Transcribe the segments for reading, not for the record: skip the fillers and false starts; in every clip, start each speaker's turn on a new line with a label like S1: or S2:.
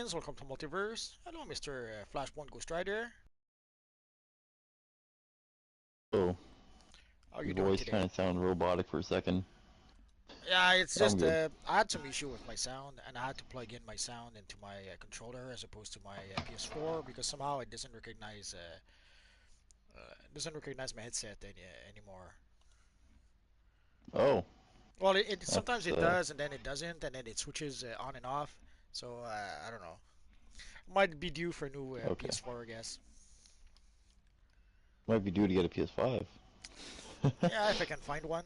S1: friends, welcome to Multiverse. Hello, Mr. Flashpoint Ghost Rider.
S2: Oh,
S1: How are you
S2: your
S1: doing
S2: voice
S1: today?
S2: kind of sounded robotic for a second.
S1: Yeah, it's
S2: I'm
S1: just
S2: good.
S1: I had some issue with my sound, and I had to plug in my sound into my controller as opposed to my PS4 because somehow it doesn't recognize my headset anymore.
S2: Oh,
S1: Well, it sometimes
S2: that's
S1: it does, and then it doesn't, and then it switches on and off. So I don't know. Might be due for a new
S2: okay.
S1: PS4, I guess.
S2: Might be due to get a PS5.
S1: Yeah, if I can find one.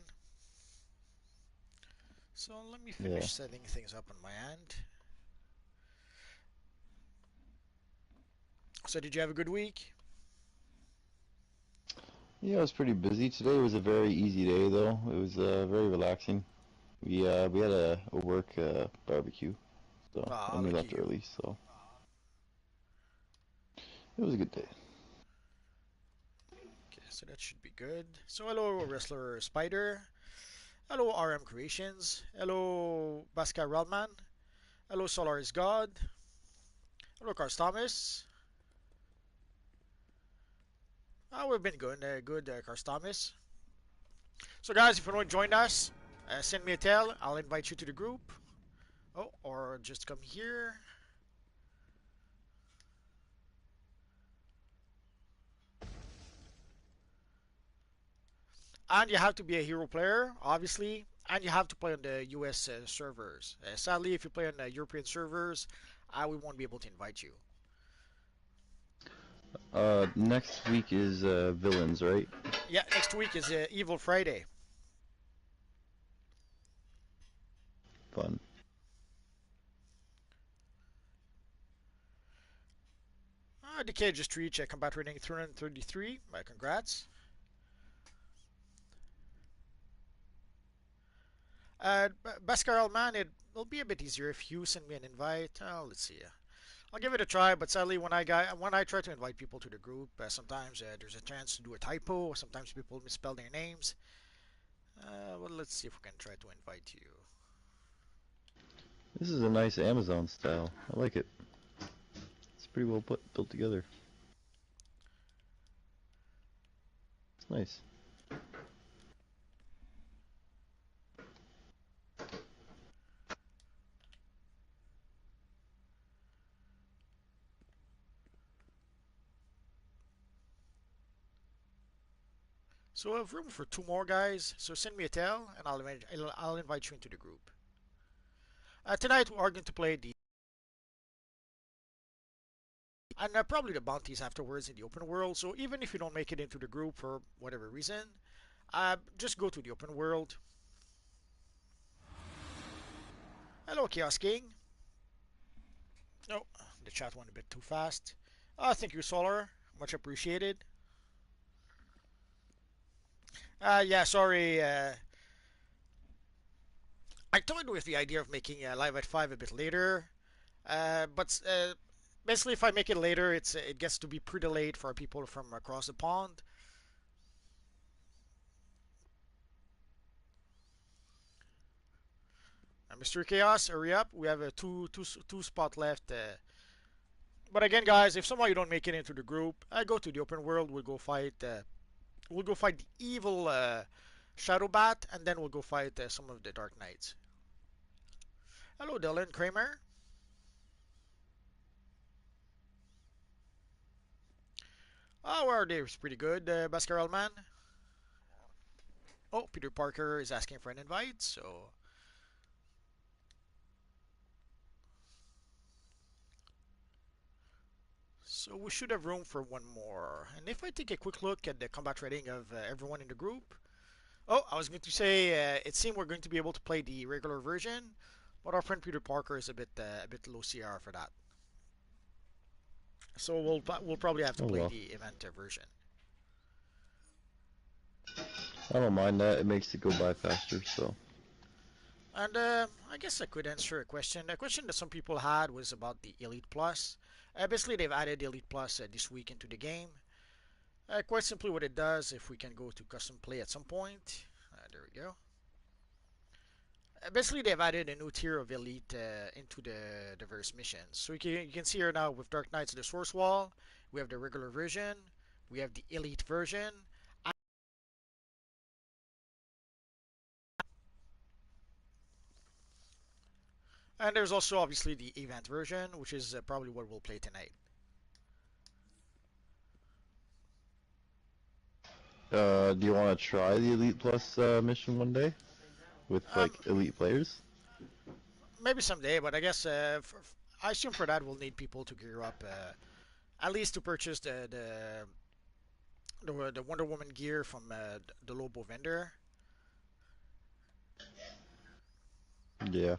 S1: So let me
S2: Yeah.
S1: finish setting things up on my end. So did you have a good week?
S2: Yeah, it was pretty busy. Today was a very easy day, though. It was very relaxing. We had a work barbecue, so
S1: Ah,
S2: and we
S1: lucky
S2: left
S1: you.
S2: early, so it was a good day.
S1: Okay, so that should be good. So hello, Wrestler Spider. Hello, RM Creations. Hello, Basca Relman. Hello, Solar is God. Hello, Cars Thomas. We've been good, Cars Thomas. So guys, if you want to join us, send me a tell. I'll invite you to the group. Oh, or just come here. And you have to be a hero player, obviously, and you have to play on the US servers. Sadly, if you play on the European servers, we won't be able to invite you.
S2: Next week is villains, right?
S1: Yeah, next week is Evil Friday.
S2: Fun.
S1: The kid just reached combat rating 333. Congrats. Bascarel, man, it'll be a bit easier if you send me an invite. Let's see. I'll give it a try, but sadly, when I try to invite people to the group, sometimes there's a chance to do a typo. Sometimes people misspell their names. Well, let's see if we can try to invite you.
S2: This is a nice Amazon style. I like it. It's pretty well built together. It's nice.
S1: So I have room for two more guys. So send me a tell, and I'll invite you into the group. Tonight we are going to play the and probably the bounties afterwards in the open world. So even if you don't make it into the group for whatever reason, just go to the open world. Hello, Chaos King. No, the chat went a bit too fast. Thank you, Solar. Much appreciated. Yeah, sorry. I toyed with the idea of making live at 5 a bit later. But basically, if I make it later, it gets to be pretty late for people from across the pond. Mr. Chaos, hurry up. We have a two spot left. But again, guys, if somehow you don't make it into the group, I go to the open world. We'll go fight. We'll go fight the evil Shadow Bat, and then we'll go fight some of the Dark Knights. Hello, Dylan Kramer. Oh, our day was pretty good, Bascarel man. Oh, Peter Parker is asking for an invite, so we should have room for one more. And if I take a quick look at the combat rating of everyone in the group, oh, I was going to say it seemed we're going to be able to play the regular version, but our friend Peter Parker is a bit low CR for that. So we'll probably have to
S2: Oh
S1: play
S2: well.
S1: the event version.
S2: I don't mind that. It makes it go by faster, so.
S1: And I guess I could answer a question. A question that some people had was about the Elite Plus. Basically, they've added Elite Plus this week into the game. Quite simply, what it does, if we can go to custom play at some point, there we go. Basically, they've added a new tier of elite into the verse missions. So you can see here now with Dark Knights the Source Wall, we have the regular version, we have the elite version, and there's also obviously the event version, which is probably what we'll play tonight.
S2: Do you want to try the Elite Plus mission one day with
S1: Um,
S2: like elite players?
S1: Maybe someday, but I guess I assume for that we'll need people to gear up, at least to purchase the Wonder Woman gear from the Lobo vendor.
S2: Yeah.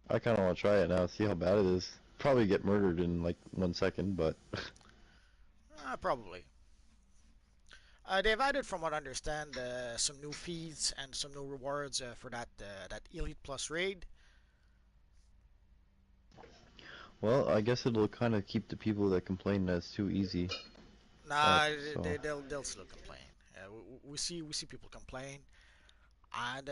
S2: I kind of want to try it now, see how bad it is. Probably get murdered in like 1 second, but
S1: Probably. They've added, from what I understand, some new feeds and some new rewards for that Elite Plus raid.
S2: well, I guess it'll kind of keep the people that complain that it's too easy up.
S1: Nah,
S2: So
S1: they'll still complain. We see people complain, and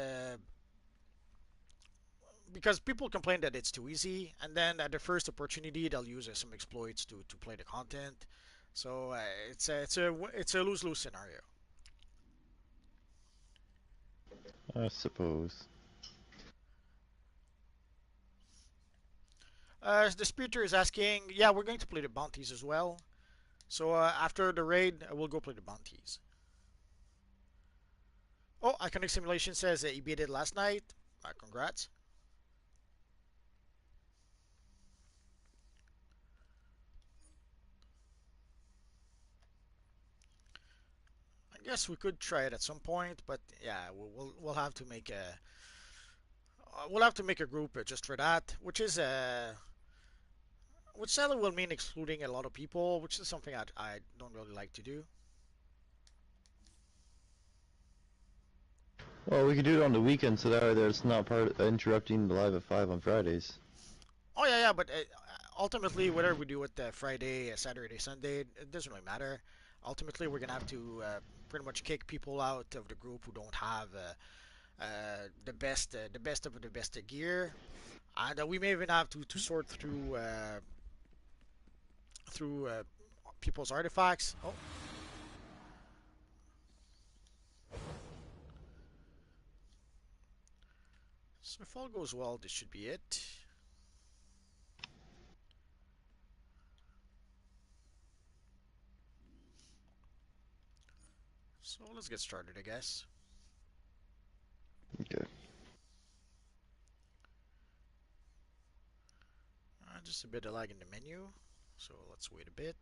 S1: because people complain that it's too easy, and then at the first opportunity they'll use some exploits to play the content. So it's a lose-lose scenario.
S2: I suppose.
S1: The speaker is asking, yeah, we're going to play the bounties as well. So after the raid, we'll go play the bounties. Oh, Iconic Simulation says he beat it last night. Congrats. I guess we could try it at some point, but yeah, we'll have to make a group just for that, which sadly will mean excluding a lot of people, which is something I don't really like to do.
S2: Well, we could do it on the weekend so that way there's not part interrupting the live at 5 on Fridays.
S1: Oh yeah, but ultimately, whatever we do with Friday, Saturday, Sunday, it doesn't really matter. Ultimately, we're gonna have to pretty much kick people out of the group who don't have the best of the best gear, and we may even have to sort through people's artifacts. Oh, so if all goes well, this should be it. So let's get started, I guess.
S2: Okay.
S1: Just a bit of lag in the menu, so let's wait a bit.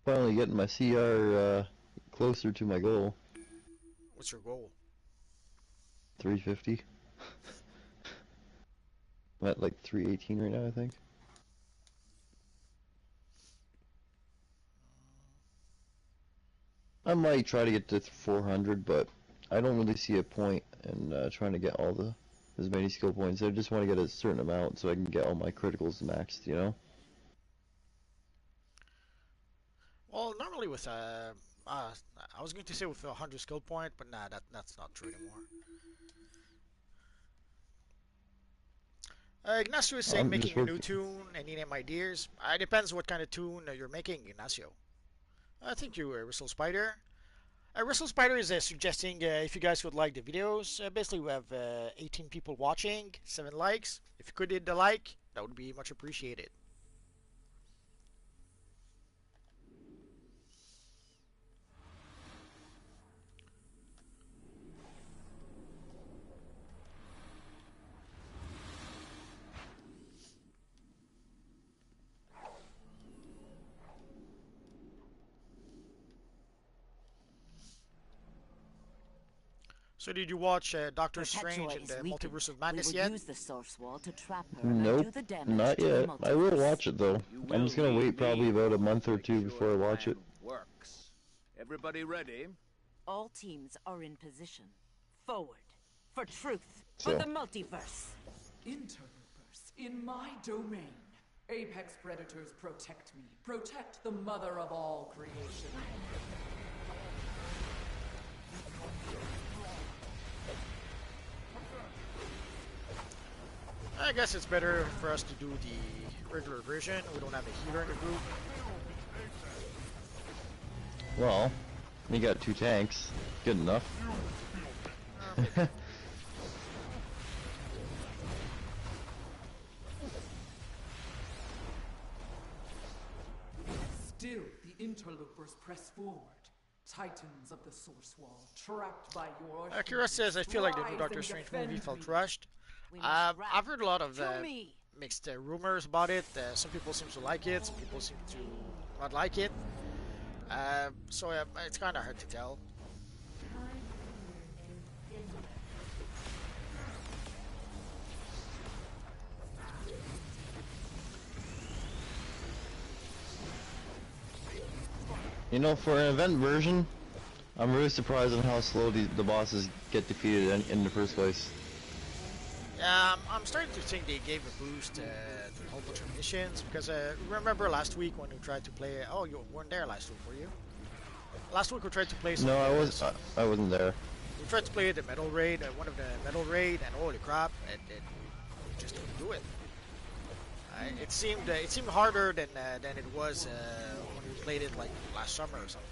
S2: Finally getting my CR closer to my goal.
S1: What's your goal?
S2: 350. I'm at like 318 right now, I think. I might try to get to 400, but I don't really see a point in trying to get all the as many skill points. I just want to get a certain amount so I can get all my criticals maxed, you know?
S1: Well, normally with I was going to say with 100 skill point, but nah, that's not true anymore. Ignacio is saying
S2: I'm just
S1: making a new
S2: working.
S1: tune. Any name ideas? It depends what kind of tune you're making, Ignacio. I think you, Whistle Spider. Whistle Spider is suggesting if you guys would like the videos. Basically, we have 18 people watching, 7 likes. If you could hit the like, that would be much appreciated. So, did you watch Doctor
S3: Perpetua
S1: Strange and
S3: is
S1: the
S3: weakened.
S1: Multiverse of
S3: We
S1: Madness
S3: will
S1: yet?
S3: use the source wall to trap her
S2: Nope,
S3: and do the damage
S2: not
S3: to the
S2: yet. I will
S3: multiverse.
S2: watch it though.
S4: You
S2: I'm
S4: will
S2: just gonna
S4: need
S2: wait probably
S4: me
S2: about a month
S4: to
S2: or
S4: make
S2: two
S4: sure
S2: before I
S4: the
S2: watch it.
S4: plan works. Everybody ready?
S3: All teams are in position. Forward. For truth. For
S2: So,
S3: the multiverse.
S5: Interverse in my domain. Apex predators protect me. Protect the mother of all creation.
S1: I guess it's better for us to do the regular version. We don't have a healer in the group.
S2: Well, you got 2 tanks. Good enough.
S5: Still, the interlopers press forward. Titans of the Source Wall, trapped by your...
S1: Akira says, I feel like the new
S5: rise
S1: Doctor
S5: and
S1: Strange
S5: defend
S1: movie felt
S5: me.
S1: rushed.
S3: We must rally
S1: I've heard a lot of
S3: to me.
S1: mixed rumors about it. Some people seem to like it, some people seem to not like it. So it's kind of hard to tell.
S2: You know, for an event version, I'm really surprised on how slow the bosses get defeated in the first place.
S1: I'm starting to think they gave a boost to a whole bunch of missions because remember last week when we tried to play? Oh, you weren't there last week, were you? Last week we tried to play. Some,
S2: No, I wasn't there.
S1: We tried to play the metal raid, one of the metal raid, and holy crap, it just couldn't do it. It seemed harder than it was when we played it like last summer or something.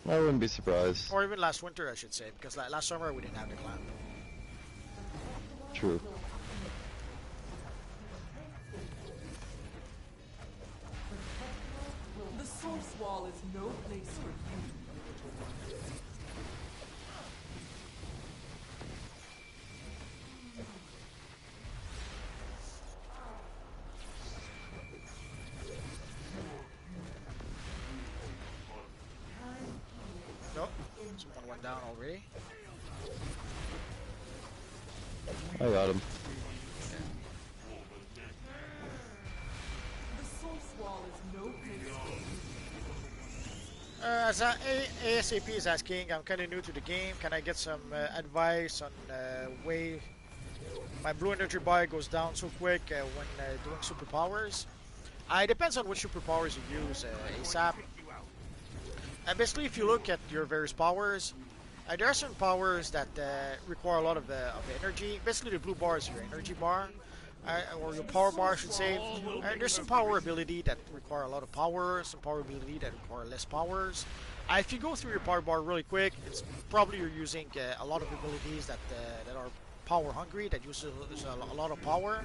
S2: I wouldn't be surprised.
S1: Or even last winter, I should say, because last summer we didn't have the clamp.
S2: True.
S5: The Source Wall is no place for you, little one.
S1: Nope, someone went down already.
S2: I got him.
S5: The Source Wall is no place for you.
S1: As ASAP is asking, I'm kind of new to the game. Can I get some advice on way my blue energy bar goes down so quick when doing superpowers? It depends on which superpowers you use, ASAP. Basically, if you look at your various powers, there are certain powers that require a lot of energy. Basically, the blue bar is your energy bar, or your power bar, I should say. There's some power ability that require a lot of power, some power ability that require less powers. If you go through your power bar really quick, it's probably you're using a lot of abilities that are power hungry, that uses a lot of power.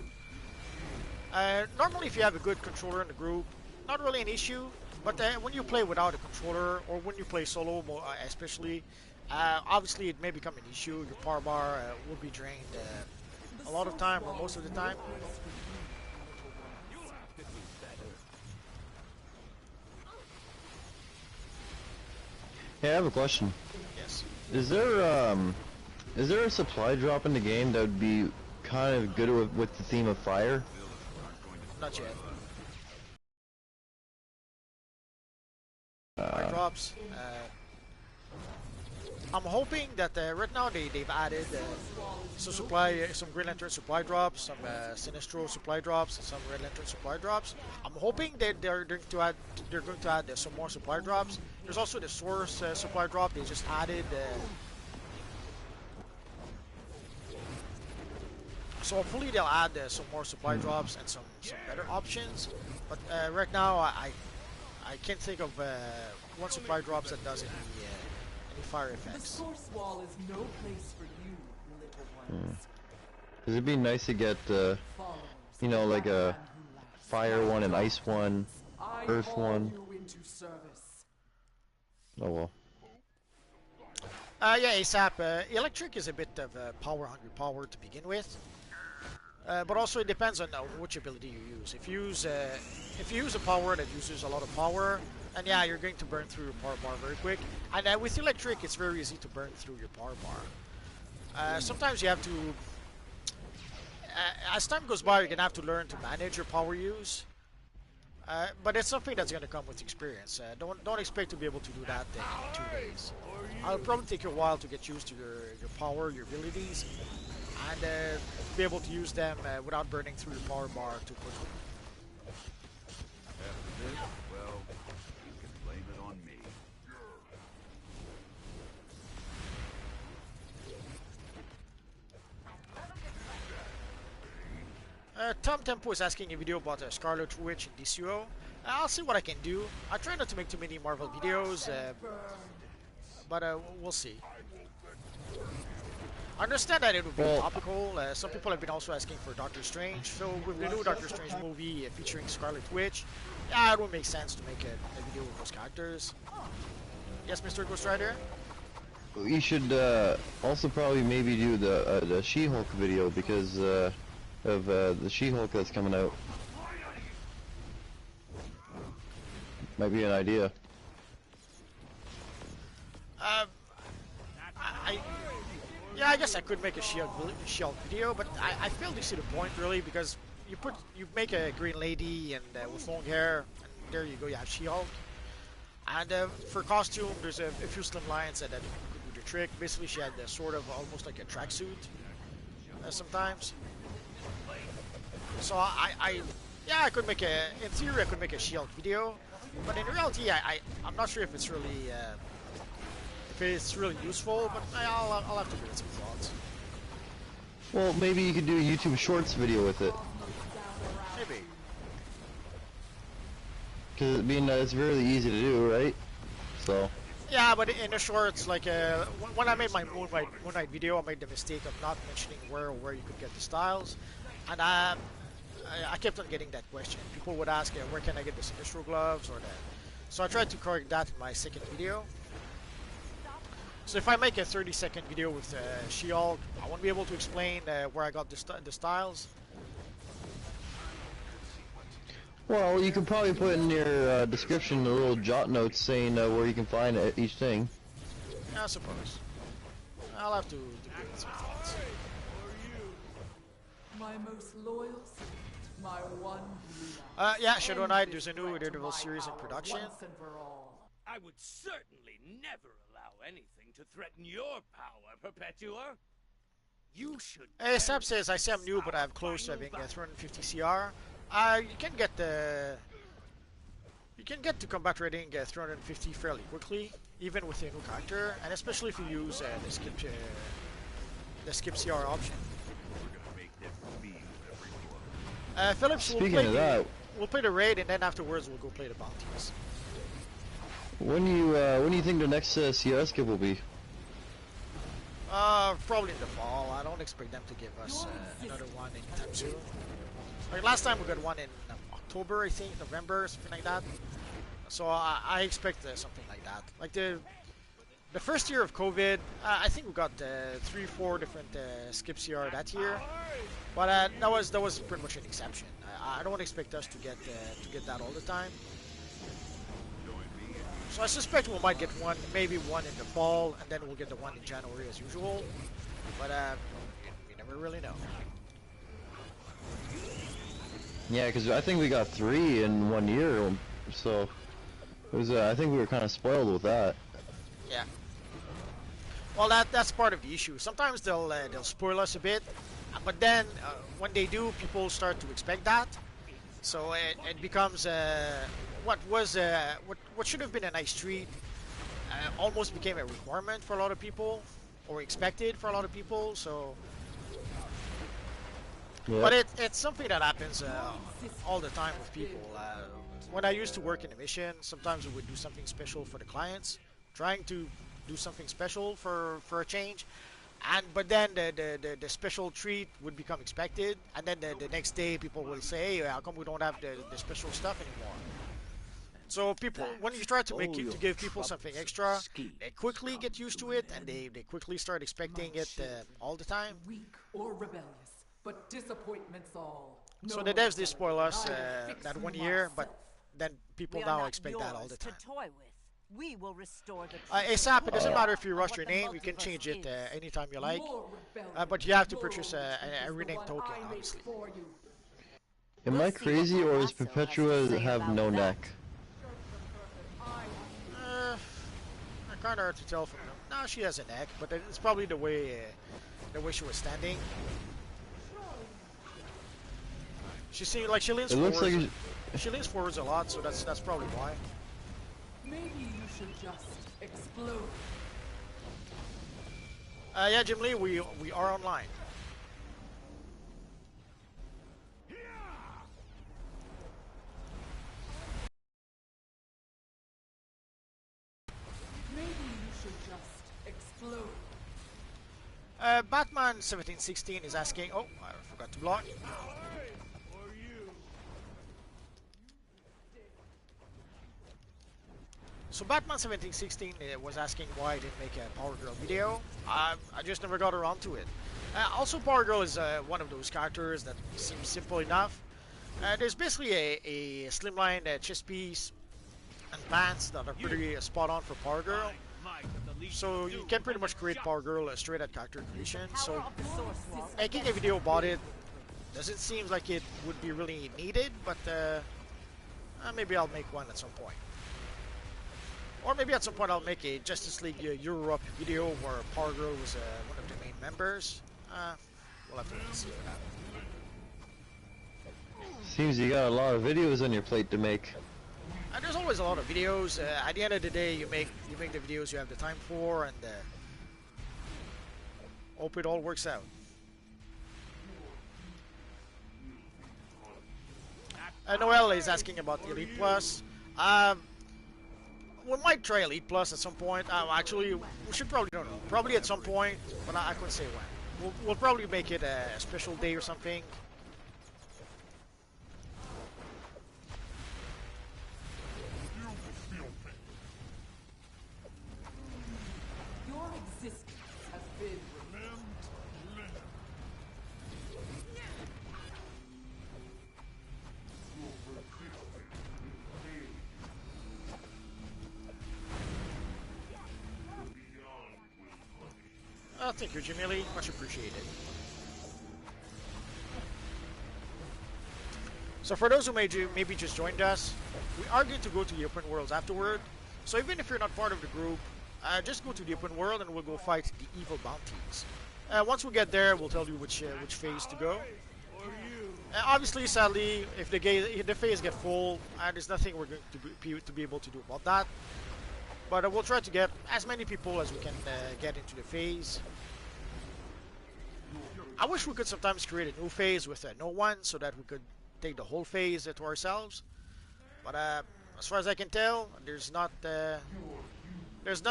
S1: Normally, if you have a good controller in the group, not really an issue. But when you play without a controller, or when you play solo, especially, obviously it may become an issue. Your power bar will be drained a lot of time, or most of the time.
S2: Hey, I have a question.
S1: Yes.
S2: Is there a supply drop in the game that would be kind of good with the theme of fire?
S1: Not yet. Fire drops. I'm hoping that right now they've added some Green Lantern supply drops, some Sinestro supply drops, and some Red Lantern supply drops. I'm hoping that they're going to add some more supply drops. There's also the Source supply drop. They just added. So hopefully they'll add some more supply drops and some better options. But right now I can't think of one supply drops that does any fire
S5: The
S1: effects.
S5: Source Wall is no place for you, little ones.
S2: It'd be nice to get,
S5: Followers
S2: you know,
S5: of
S2: like
S5: that
S2: a
S5: man who laughs.
S2: fire one, an ice one,
S5: I
S2: earth
S5: call
S2: one.
S5: you into service.
S2: Oh well.
S1: Yeah, ASAP. Electric is a bit of a power-hungry power to begin with, but also it depends on which ability you use. If you use a power that uses a lot of power, and yeah, you're going to burn through your power bar very quick. And with electric, it's very easy to burn through your power bar. Sometimes you have to, as time goes by, you're gonna have to learn to manage your power use. But it's something that's gonna come with experience. Don't expect to be able to do that in 2 days. It'll probably take you a while to get used to your power, your abilities, and be able to use them without burning through your power bar too quickly.
S4: After this, well, you can blame it on me.
S1: Tom Tempo is asking a video about Scarlet Witch and DCUO. I'll see what I can do. I try not to make too many Marvel videos, but we'll see. I understand that it would be topical. Some people have been also asking for Doctor Strange. So with the new Doctor Strange movie featuring Scarlet Witch, yeah, it would make sense to make a video with those characters. Yes, Mr. Ghost Rider?
S2: You should also probably maybe do the She-Hulk video because of the She-Hulk that's coming out. Might be an idea.
S1: Yeah, I guess I could make a She-Hulk video, but I fail to see the point really because you make a green lady and with long hair, and there you go, you have She-Hulk. And for costume, there's a few slim lines that could do the trick. Basically, she had sort of almost like a tracksuit sometimes. So yeah, I could make in theory, I could make a She-Hulk video, but in reality, I'm not sure if it's really useful. But I'll have to give it some thoughts.
S2: Well, maybe you could do a YouTube Shorts video with it.
S1: Maybe.
S2: Because it's really easy to do, right? So.
S1: Yeah, but in the shorts, like when I made my Moon Knight video, I made the mistake of not mentioning where you could get the styles, and I kept on getting that question. People would ask, where can I get the Sinestro gloves or that? So I tried to correct that in my second video. So if I make a 30-second video with She-Hulk, I won't be able to explain where I got the styles.
S2: Well, you could probably put in your description a little jot notes saying where you can find each thing.
S1: Yeah, I suppose. I'll have to give it some thoughts.
S5: My most loyal servant, my one
S1: yeah, Shadow Knight, there's a new Daredevil series in production.
S6: I would certainly never allow anything to threaten your power, Perpetua. You should.
S1: Hey, Sam says, I say I'm new, but I'm close to having 350 CR. You can get to combat rating 350 fairly quickly, even with a new character, and especially if you use the skip CR option. Phillips will play the raid, and then afterwards we'll go play the bounties.
S2: When do you think the next CR skip will be?
S1: Probably in the fall. I don't expect them to give us another one anytime soon. Like last time we got one in October, I think, November, something like that. So I expect something like that. Like the first year of COVID, I think we got 3-4 different skip CR that year, but that was pretty much an exception. I don't expect us to get that all the time. So I suspect we might get one, maybe one in the fall, and then we'll get the one in January as usual. But you never really know.
S2: Yeah, because I think we got 3 in 1 year, so it was. I think we were kind of spoiled with that.
S1: Yeah. Well, that's part of the issue. Sometimes they'll spoil us a bit, but then when they do, people start to expect that. So it becomes what should have been a nice treat almost became a requirement for a lot of people, or expected for a lot of people. So. Yeah. But it's something that happens all the time with people. When I used to work in a mission, sometimes we would do something special for the clients, trying to do something special for a change, but then the special treat would become expected, and then the next day people will say, hey, how come we don't have the special stuff anymore? So people, when you try to give people something extra, they quickly get used to it, and they quickly start expecting it all the time.
S5: Weak or rebellious. But disappointments all.
S1: So the devs did spoil us that 1 year, but then people now expect that all the time.
S3: To toy with. We will restore the
S1: ASAP, it doesn't matter if you rush your name, you can change it anytime you like, but you have to purchase a rename token, obviously.
S2: Am I crazy, or does Perpetua have no neck?
S1: Kind of hard to tell from them. No, she has a neck, but it's probably the way she was standing. She seems like she leans forwards. Like she leans forwards a lot, so that's probably why.
S5: Maybe you should just explode.
S1: Yeah, Jim Lee, we are online. Batman 1716 is asking. Oh, I forgot to block. So Batman 1716 was asking why I didn't make a Power Girl video. I just never got around to it. Also, Power Girl is one of those characters that seems simple enough. There's basically a slimline chest piece and pants that are pretty spot on for Power Girl. So you can pretty much create Power Girl straight at character creation. So making a video about it doesn't seem like it would be really needed, but maybe I'll make one at some point. Or maybe at some point I'll make a Justice League Europe video where Power Girl was one of the main members. We'll have to see what happens.
S2: Seems you got a lot of videos on your plate to make.
S1: There's always a lot of videos. At the end of the day, you make the videos you have the time for, and hope it all works out. Noel is asking about the Elite Plus. We might try Elite Plus at some point. Actually, we should probably, don't know, probably at some point, but I couldn't say when. We'll probably make it a special day or something.
S5: Your existence has been
S1: Thank you, Jamili. Much appreciated. So for those who maybe just joined us, we are going to go to the open worlds afterward. So even if you're not part of the group, just go to the open world and we'll go fight the evil bounties. Once we get there, we'll tell you which phase to go. Obviously, sadly, if the phase get full, there's nothing we're going to be able to do about that. But we'll try to get as many people as we can get into the phase. I wish we could sometimes create a new phase with no one so that we could take the whole phase to ourselves. But as far as I can tell, there's not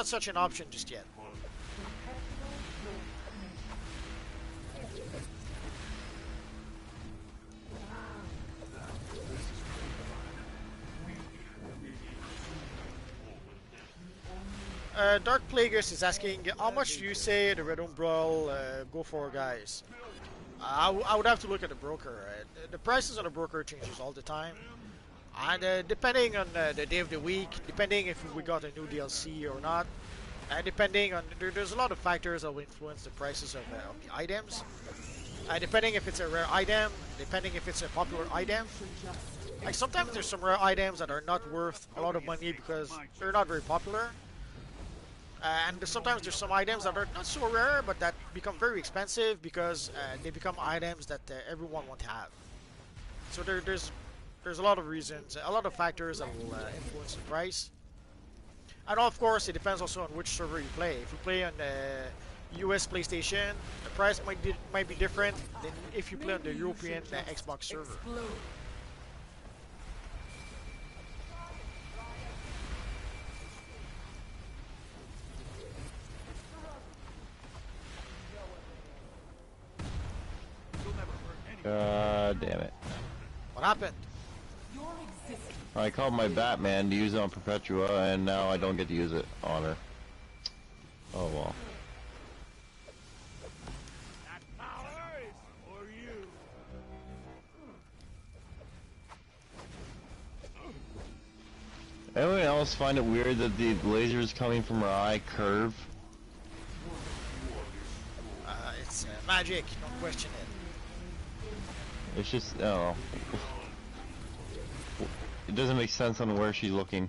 S1: such an option just yet. Dark Plagueis is asking, how much do you say the Red Umbral go for, guys? I would have to look at the broker. The prices on the broker changes all the time. And depending on the day of the week, depending if we got a new DLC or not, and depending on, there's a lot of factors that will influence the prices of the items. Depending if it's a rare item, depending if it's a popular item. Like sometimes there's some rare items that are not worth a lot of money because they're not very popular. And sometimes there's some items that are not so rare, but that become very expensive because they become items that everyone wants to have. So there's a lot of reasons, a lot of factors that will influence the price. And of course, it depends also on which server you play. If you play on the US PlayStation, the price might be different than if you play on the European Xbox server.
S2: God damn it.
S1: What happened?
S2: I called my Batman to use it on Perpetua, and now I don't get to use it on her. Oh well. Anyone else find it weird that the lasers coming from her eye curve?
S1: It's magic, don't question it.
S2: It's just, oh. It doesn't make sense on where she's looking.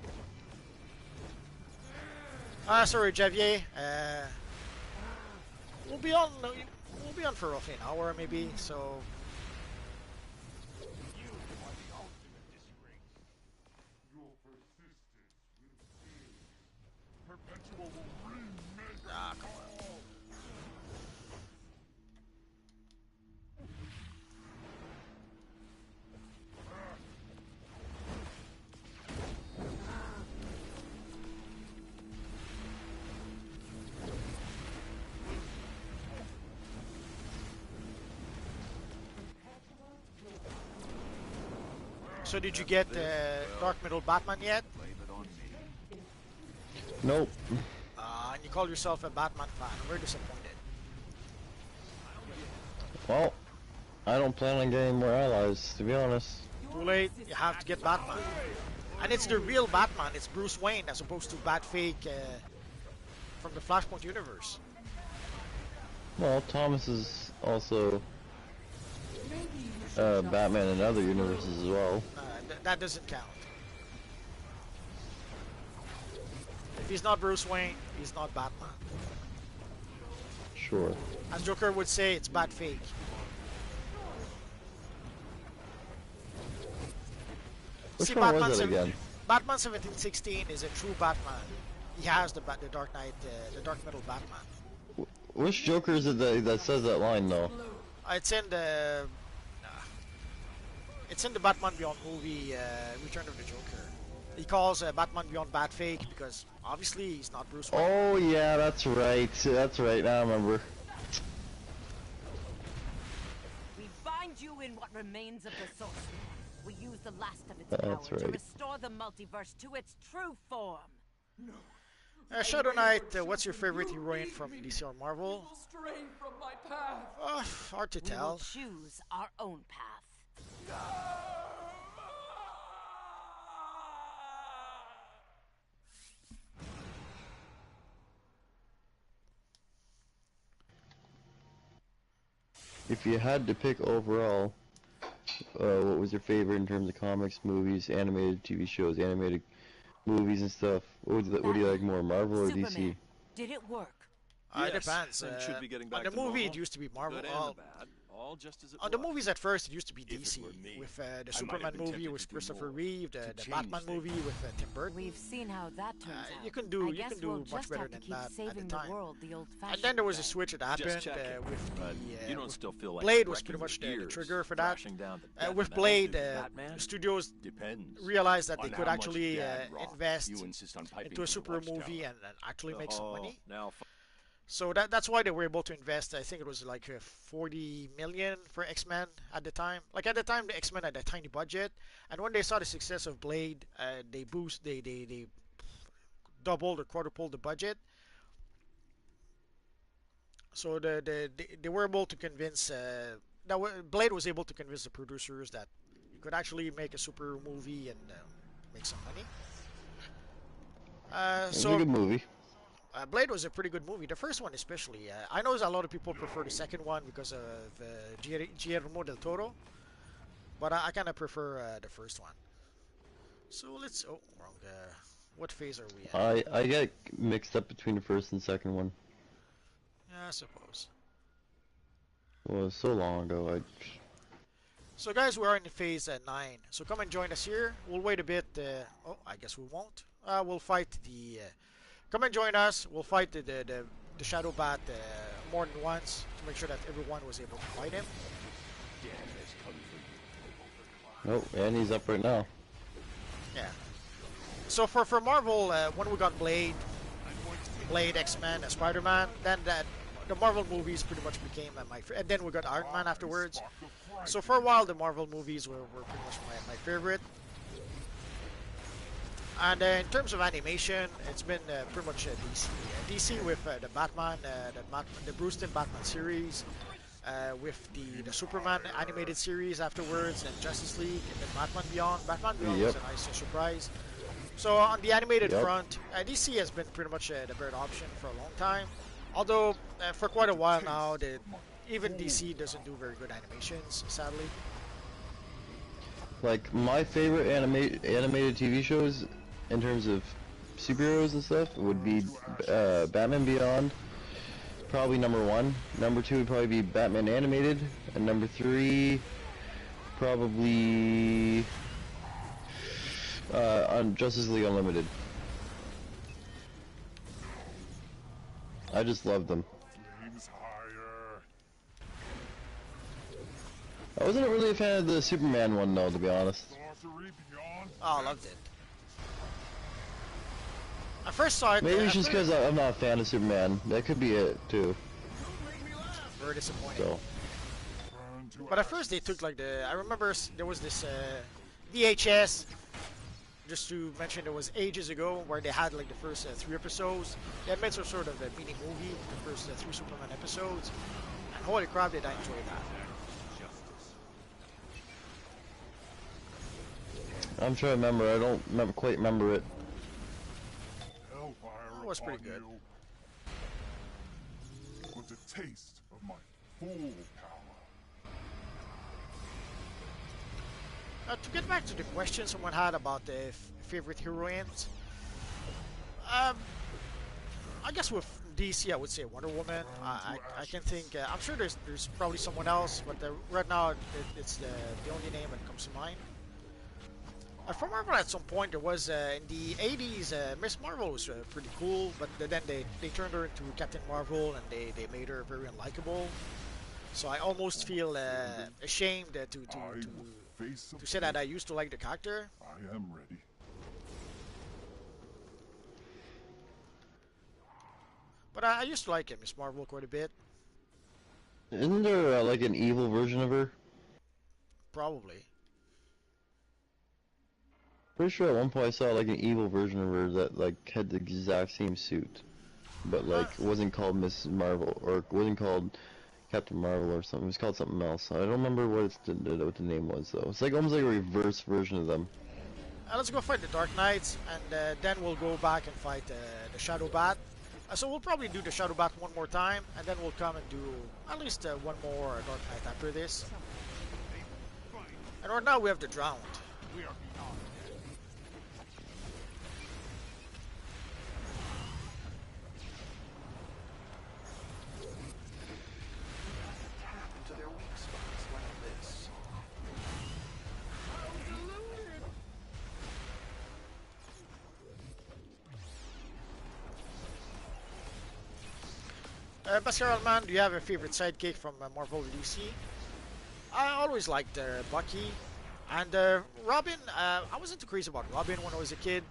S1: Sorry, Javier. We'll be on for roughly an hour, maybe. So. Ah, come on. So did you get Dark Middle Batman yet?
S4: Blame it on me.
S2: Nope.
S1: And you call yourself a Batman fan. I'm very disappointed.
S2: Well, I don't plan on getting more allies, to be honest.
S1: Too late. You have to get Batman. And it's the real Batman. It's Bruce Wayne as opposed to Batfake from the Flashpoint universe.
S2: Well, Thomas is also Batman in other universes as well.
S1: That doesn't count. If he's not Bruce Wayne, he's not Batman.
S2: Sure.
S1: As Joker would say, it's Batfake.
S2: Which
S1: See,
S2: one was it again?
S1: Batman 1716 is a true Batman. He has the Dark Knight, the Dark Metal Batman.
S2: Which Joker is it that says that line though?
S1: It's in the Batman Beyond movie, Return of the Joker. He calls Batman Beyond Batfake because obviously he's not Bruce Wayne.
S2: Oh yeah, that's right. That's right. Now I remember.
S3: We bind you in what remains of the sorcery. We use the last of its
S2: That's
S3: power to
S2: right.
S3: restore the multiverse to its true form.
S1: Shadow Knight, what's your favorite heroine from DC or Marvel?
S5: Strain from my path.
S1: Hard to
S3: We will
S1: tell.
S3: choose our own path.
S2: If you had to pick overall, what was your favorite in terms of comics, movies, animated TV shows, animated movies and stuff? What do you like more, Marvel or DC?
S3: Superman, did it work?
S1: It depends.
S7: and should be getting
S1: On
S7: back
S1: the
S7: to
S1: movie,
S7: normal.
S1: it used to be Marvel.
S7: Good and the bad, all just as it
S1: On the
S7: was.
S1: movies at first, it used to be
S7: If it
S1: DC
S7: were me,
S1: with
S7: I
S1: the
S7: might
S1: Superman
S7: have been
S1: movie
S7: tempted
S1: with
S7: to do
S1: Christopher
S7: more,
S1: Reeve,
S7: to
S1: the
S7: change
S1: Batman
S7: things.
S1: movie with Tim Burton.
S3: We've seen how that turns out.
S1: You can do
S3: I guess we'll
S1: much
S3: just
S1: better
S3: have to
S1: than
S3: keep
S1: that at the
S3: saving
S1: time.
S3: the world the old-fashioned
S1: And then there was a
S3: way.
S1: switch that happened
S7: Just checking,
S1: with
S7: but
S1: the
S7: you don't still feel like
S1: Blade was
S7: wrecking
S1: pretty much
S7: your
S1: the
S7: gears,
S1: trigger for that.
S7: crashing down the death
S1: With
S7: metal
S1: Blade,
S7: to Batman?
S1: studios
S7: Depends
S1: realized that they
S7: on
S1: could
S7: how much
S1: actually
S7: dad rock
S1: invest
S7: you insist on piping
S1: into a
S7: to the
S1: super
S7: watchtower.
S1: movie and actually make some money.
S7: Now,
S1: So that's why they were able to invest. I think it was like 40 million for X-Men at the time. Like at the time, the X-Men had a tiny budget, and when they saw the success of Blade, they doubled or quadrupled the budget. So they were able to convince Blade was able to convince the producers that you could actually make a super movie and make some money.
S2: It was a good movie.
S1: Blade was a pretty good movie. The first one especially. I know a lot of people prefer the second one because of Guillermo del Toro. But I kind of prefer the first one. So let's... Oh, wrong. What phase are we at?
S2: I get mixed up between the first and second one.
S1: Yeah, I suppose.
S2: Well, it was so long ago.
S1: So guys, we are in phase 9. So come and join us here. We'll wait a bit. Oh, I guess we won't. We'll fight the... come and join us. We'll fight the Shadow Bat more than once to make sure that everyone was able to fight him.
S2: Oh, and he's up right now.
S1: Yeah. So for Marvel, when we got Blade, X-Men, Spider-Man, then the Marvel movies pretty much became my favorite. And then we got Iron Man afterwards. So for a while, the Marvel movies were pretty much my favorite. And in terms of animation, it's been pretty much DC. DC with the Batman, the Bruce Timm Batman series, with the Superman animated series afterwards, and Justice League, and then Batman Beyond. Batman Beyond was a nice surprise. So on the animated front, DC has been pretty much the better option for a long time. Although for quite a while now, even DC doesn't do very good animations, sadly.
S2: Like my favorite animated TV shows in terms of superheroes and stuff would be Batman Beyond, probably #1. #2 would probably be Batman Animated, and #3 probably on Justice League Unlimited. I just love them. I wasn't really a fan of the Superman one though, to be honest.
S1: Oh, I loved it. I first saw it.
S2: Maybe it's just because I'm not a fan of Superman. That could be it too.
S1: Very disappointing.
S2: So
S1: But at first they took like I remember there was this VHS. Just to mention, it was ages ago where they had like the first 3 episodes. They had made some sort of a mini movie, the first 3 Superman episodes. And holy crap, did I enjoy that.
S2: I'm trying to remember. I don't quite remember it.
S1: That was pretty good.
S8: With a taste of my full power.
S1: To get back to the question someone had about the favorite heroines, I guess with DC I would say Wonder Woman. I can think. I'm sure there's probably someone else, but right now it's the only name that comes to mind. From Marvel, at some point there was in the 80s, Miss Marvel was pretty cool, but then they turned her into Captain Marvel and they made her very unlikable. So I almost feel ashamed to say that I used to like the character.
S8: I am ready.
S1: But I used to like Miss Marvel quite a bit.
S2: Isn't there like an evil version of her?
S1: Probably.
S2: Pretty sure at one point I saw like an evil version of her that like had the exact same suit, but like wasn't called Miss Marvel or wasn't called Captain Marvel or something. It was called something else. I don't remember what what the name was though. It's like almost like a reverse version of them.
S1: Let's go fight the Dark Knights, and then we'll go back and fight the Shadow Bat. So we'll probably do the Shadow Bat one more time, and then we'll come and do at least one more Dark Knight after this. And right now we have the Drowned. Pascal Man, do you have a favorite sidekick from Marvel or DC? I always liked Bucky. And Robin, I wasn't too crazy about Robin when I was a kid.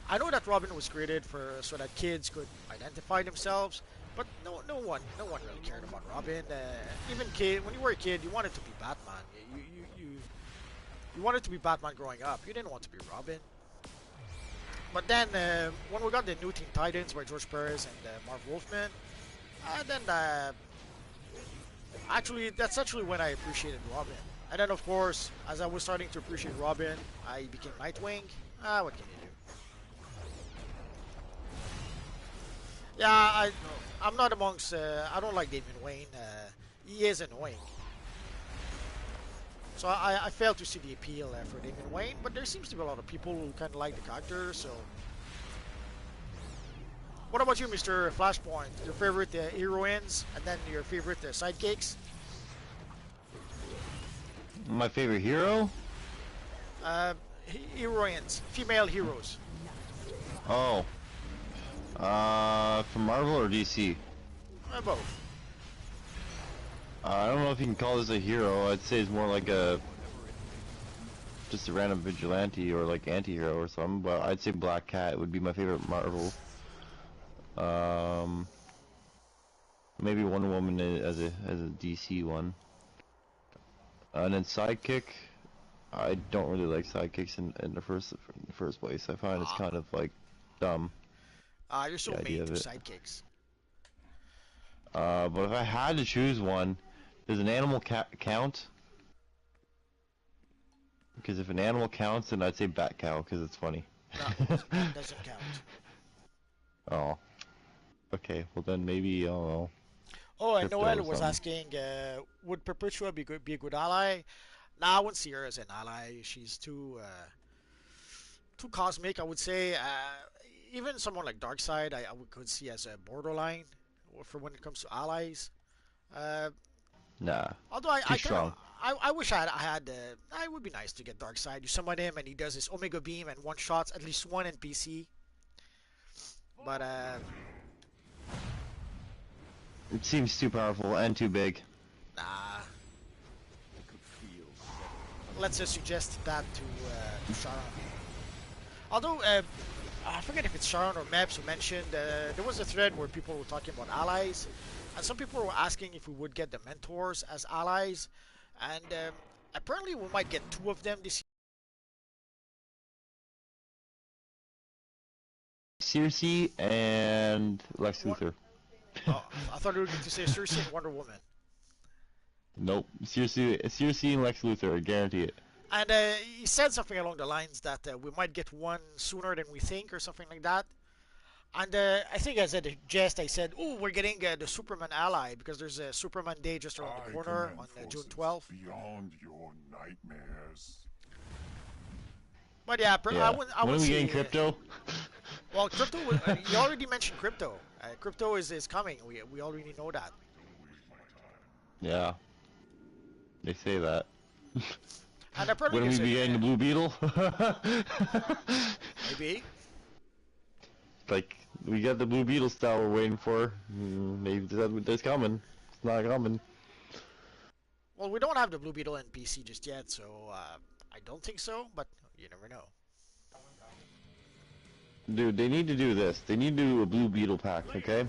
S1: I know that Robin was created so that kids could identify themselves, but no one really cared about Robin. Even when you were a kid, you wanted to be Batman. You wanted to be Batman growing up. You didn't want to be Robin. But then when we got the new Teen Titans by George Perez and Marv Wolfman, then that's actually when I appreciated Robin. And then of course, as I was starting to appreciate Robin, I became Nightwing. What can you do? Yeah, I'm not amongst. I don't like Damian Wayne. He is annoying. So I fail to see the appeal for Damian Wayne, but there seems to be a lot of people who kind of like the character. So, what about you, Mr. Flashpoint? Your favorite heroines, and then your favorite sidekicks?
S2: My favorite hero?
S1: Heroines, female heroes.
S2: Oh. From Marvel or DC?
S1: Both.
S2: I don't know if you can call this a hero. I'd say it's more like just a random vigilante or like anti-hero or something. But I'd say Black Cat would be my favorite Marvel. Maybe Wonder Woman as a DC one. And then Sidekick. I don't really like sidekicks in the first place. I find it's kind of like dumb.
S1: You're so mean to sidekicks.
S2: But if I had to choose one, does an animal count? Because if an animal counts, then I'd say Bat Cow, because it's funny.
S1: No, that doesn't count.
S2: Oh. Okay, well then maybe, I don't know.
S1: Oh, and
S2: Crypto
S1: Noel
S2: or
S1: was
S2: something.
S1: asking, would Perpetua be a good ally? Nah, I wouldn't see her as an ally. She's too cosmic, I would say. Even someone like Darkseid, I could see as a borderline for when it comes to allies.
S2: Nah.
S1: Although I
S2: strong.
S1: I wish I had. It would be nice to get Darkseid. You summon him and he does his Omega Beam and one shots at least one NPC. But
S2: It seems too powerful and too big.
S1: nah. Let's suggest that to Sharon. Although I forget if it's Sharon or Mebs who mentioned there was a thread where people were talking about allies, and some people were asking if we would get the mentors as allies, and apparently we might get 2 of them this
S2: Circe and Lex
S1: What?
S2: Luthor.
S1: Oh, I thought you were going to say Cersei and Wonder Woman.
S2: Nope. Circe and Lex Luthor. I guarantee it.
S1: And he said something along the lines that we might get one sooner than we think, or something like that. And I think as a jest, I said, "Oh, we're getting the Superman ally because there's a Superman Day just around the corner on June 12th."
S8: Beyond your nightmares.
S1: But yeah, I
S2: When are
S1: wouldn't
S2: we
S1: say.
S2: getting crypto?
S1: Well, crypto. You already mentioned crypto. Crypto is coming. We already know that.
S2: Yeah. They say that.
S1: And apparently
S2: When are we
S1: there's
S2: be getting the Blue Beetle?
S1: maybe.
S2: Like, we got the Blue Beetle style we're waiting for. Maybe that's coming. It's not coming.
S1: Well, we don't have the Blue Beetle in PC just yet, so I don't think so. But you never know.
S2: Dude, they need to do this. They need to do a Blue Beetle pack, okay?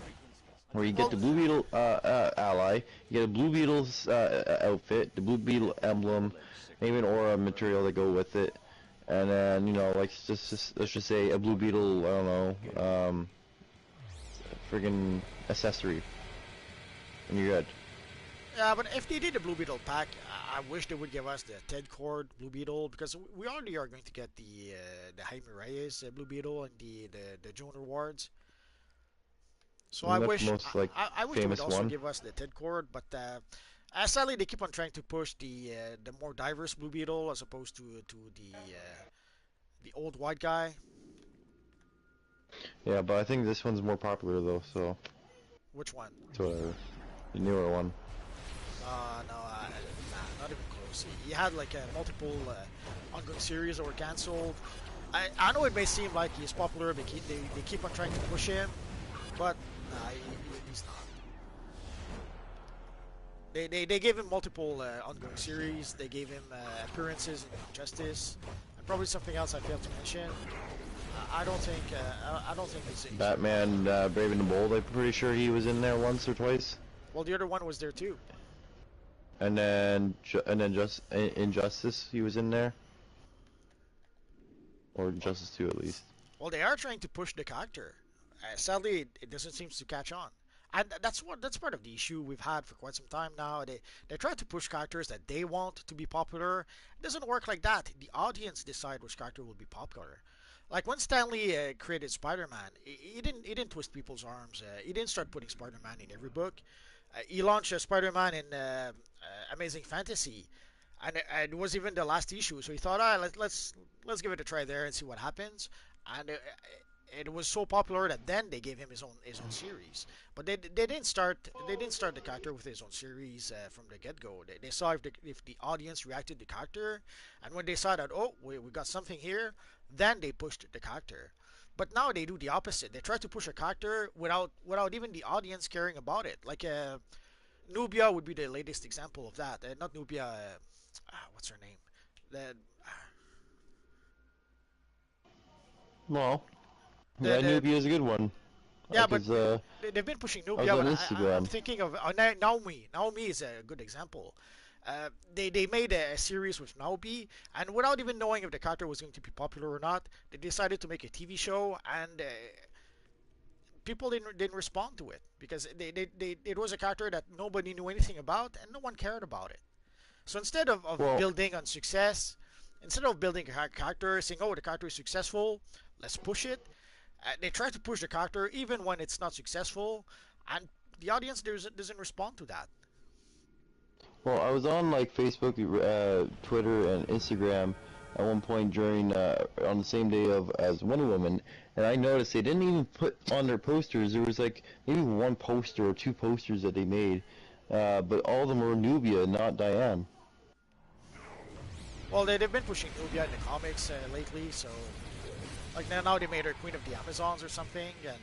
S2: Where you get the Blue Beetle ally, you get a Blue Beetle's outfit, the Blue Beetle emblem, maybe an aura material that go with it, and then, you know, like, let's just say a Blue Beetle, I don't know, friggin' accessory, and you're good.
S1: Yeah, but if they did the Blue Beetle pack, I wish they would give us the Ted Cord Blue Beetle, because we already are going to get the Jaime Reyes Blue Beetle and the Joan Rewards. So
S2: And
S1: I
S2: that's
S1: wish
S2: the most, like,
S1: I wish they would
S2: famous
S1: also
S2: one.
S1: give us the Ted Cord, but sadly they keep on trying to push the more diverse Blue Beetle as opposed to the old white guy.
S2: Yeah, but I think this one's more popular though, so
S1: Which one?
S2: it's whatever. The newer one.
S1: No, not even close. He had like multiple ongoing series that were cancelled. I know it may seem like he's popular, they keep on trying to push him, but nah, he's not. They gave him multiple ongoing series. They gave him appearances in Justice, and probably something else I failed to mention. I don't think he's.
S2: Batman, Brave and the Bold, I'm pretty sure he was in there once or twice.
S1: Well, the other one was there too.
S2: And then just Injustice, he was in there. Or Injustice 2 at least.
S1: Well, they are trying to push the character. Sadly, it doesn't seem to catch on. And that's part of the issue we've had for quite some time now. They try to push characters that they want to be popular. It doesn't work like that. The audience decide which character will be popular. Like when Stanley created Spider-Man, he didn't twist people's arms. He didn't start putting Spider-Man in every book. He launched Spider-Man in Amazing Fantasy, and it was even the last issue. So he thought, let's give it a try there and see what happens. And it was so popular that then they gave him his own series. But they didn't start the character with his own series from the get-go. They saw if the audience reacted to the character, and when they saw that, oh, we got something here, then they pushed the character. But now they do the opposite. They try to push a character without even the audience caring about it. Like Nubia would be the latest example of that. Not Nubia. What's her name?
S2: Well, yeah, Nubia is a good one.
S1: Yeah,
S2: like
S1: but they've been pushing Nubia.
S2: on
S1: But
S2: Instagram.
S1: I'm thinking of Naomi. Naomi is a good example. They made a series with Naomi, and without even knowing if the character was going to be popular or not, they decided to make a TV show, and people didn't respond to it because it was a character that nobody knew anything about, and no one cared about it. So instead of building on success, instead of building a character, saying, oh, the character is successful, let's push it, they try to push the character even when it's not successful, and the audience doesn't respond to that.
S2: Well, I was on like Facebook, Twitter, and Instagram at one point during on the same day as Wonder Woman, and I noticed they didn't even put on their posters. There was like maybe one poster or two posters that they made, but all of them were Nubia, not Diane.
S1: Well, they've been pushing Nubia in the comics lately, so like now they made her Queen of the Amazons or something, and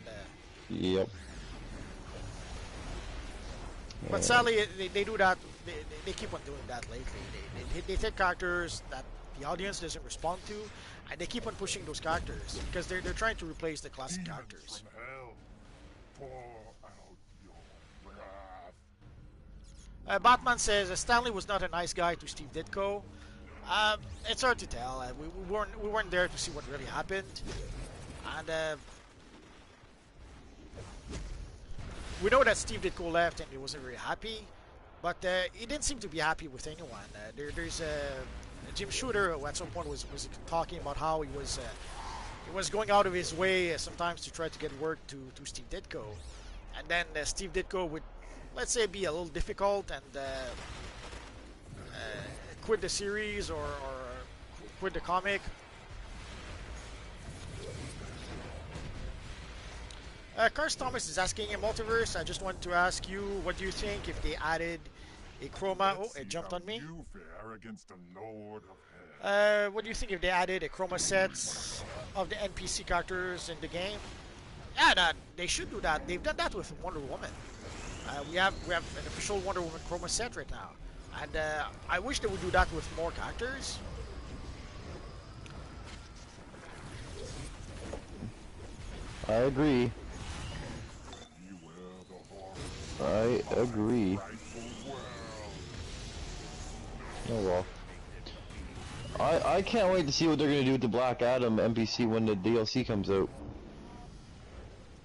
S2: Yep.
S1: but sadly they do that. They keep on doing that lately. They take characters that the audience doesn't respond to, and they keep on pushing those characters because they're trying to replace the classic characters.
S8: From hell, pour out your wrath.
S1: Batman says Stanley was not a nice guy to Steve Ditko. It's hard to tell. We weren't there to see what really happened, and we know that Steve Ditko left and he wasn't very happy, but he didn't seem to be happy with anyone. There's Jim Shooter who at some point was talking about how he was going out of his way sometimes to try to get work to Steve Ditko, and then Steve Ditko would, let's say, be a little difficult and quit the series or quit the comic. Carson Thomas is asking in Multiverse. I just wanted to ask you, what do you think if they added a chroma? Oh, it jumped on me.
S8: You fare against the Lord of Hell.
S1: What do you think if they added a chroma sets of the NPC characters in the game? Yeah, they should do that. They've done that with Wonder Woman. We have an official Wonder Woman chroma set right now, and I wish they would do that with more characters.
S2: I agree.
S8: You wear the horror
S2: I agree.
S8: rightful world.
S2: Oh well. I can't wait to see what they're gonna do with the Black Adam NPC when the DLC comes out.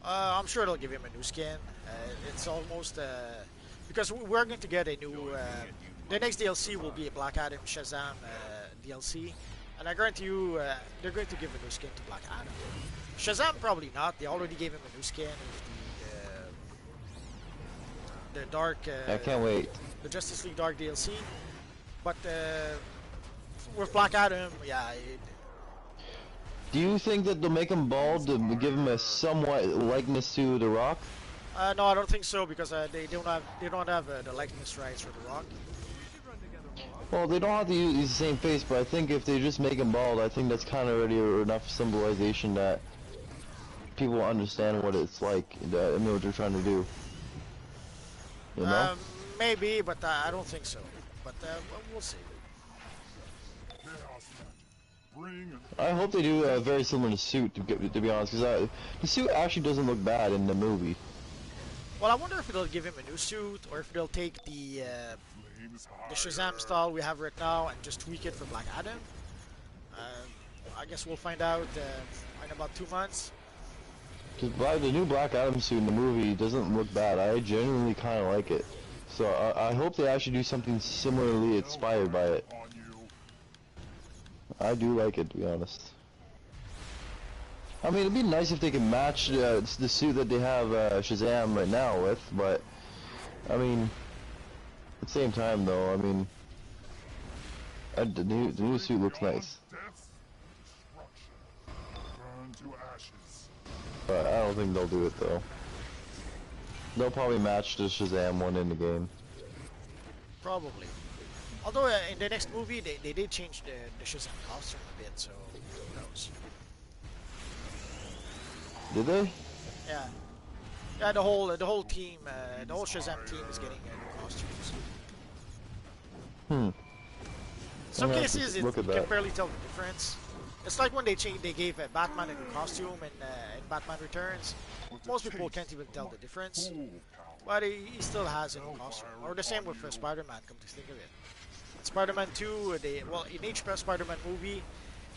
S1: I'm sure they'll give him a new skin. It's almost because we're going to get a new. The next DLC will be a Black Adam Shazam DLC, and I guarantee you they're going to give a new skin to Black Adam. Shazam probably not. They already gave him a new skin with the Dark.
S2: I can't wait.
S1: The Justice League Dark DLC, but with Black Adam, yeah.
S2: Do you think that they'll make him bald to give him a somewhat likeness to The Rock?
S1: No, I don't think so because they don't have the likeness rights for The Rock.
S2: Well, they don't have to use the same face, but I think if they just make him bald, I think that's kind of already enough symbolization that people will understand what it's like, and what they're trying to do. You know?
S1: Maybe, but I don't think so. But we'll see.
S2: I hope they do very similar to Suit, to be honest, because the suit actually doesn't look bad in the movie.
S1: Well, I wonder if they'll give him a new suit, or if they'll take the Shazam style we have right now and just tweak it for Black Adam. I guess we'll find out in about 2 months.
S2: Because the new Black Adam suit in the movie doesn't look bad. I genuinely kind of like it. So I hope they actually do something similarly inspired by it. I do like it, to be honest. I mean, it'd be nice if they could match the suit that they have Shazam right now with, but I mean, at the same time though, I mean, the new suit looks nice. But I don't think they'll do it though. They'll probably match the Shazam one in the game.
S1: Probably. Although in the next movie they did change the Shazam costume a bit, so who knows?
S2: Did they?
S1: Yeah. Yeah, the whole team, the whole Shazam team is getting new costumes. In some cases, you can barely tell the difference. It's like when they gave Batman a new costume in Batman Returns. Most people can't even tell the difference, but he still has a new costume. Or the same with Spider-Man. Come to think of it, Spider-Man 2, in each Spider-Man movie,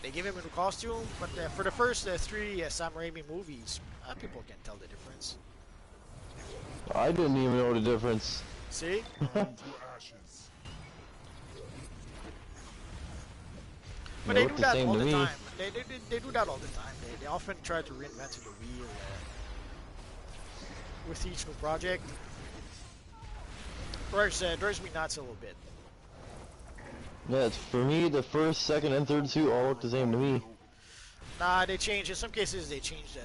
S1: they give him a new costume. But for the first 3 Sam Raimi movies, people can't tell the difference.
S2: I didn't even know the difference.
S1: See? But they do that all the time. They do that all the time. They often try to reinvent the wheel with each new project. Drives me nuts a little bit.
S2: Yeah, for me, the first, second, and third suit all look the same to me.
S1: Nah, they change. In some cases, they changed.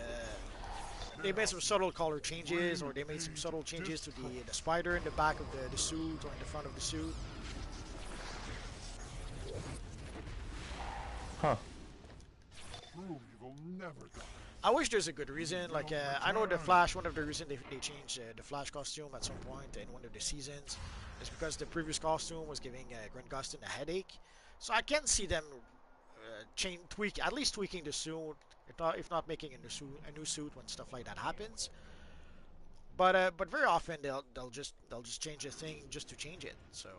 S1: They made some subtle color changes, or they made some subtle changes to the spider in the back of the suit or in the front of the suit.
S2: Huh.
S1: I wish there's a good reason. Like, I know the Flash, one of the reasons they changed the Flash costume at some point in one of the seasons is because the previous costume was giving Grant Gustin a headache. So I can see them at least tweaking the suit, if not making a new suit when stuff like that happens. But very often they'll just change a thing just to change it. So.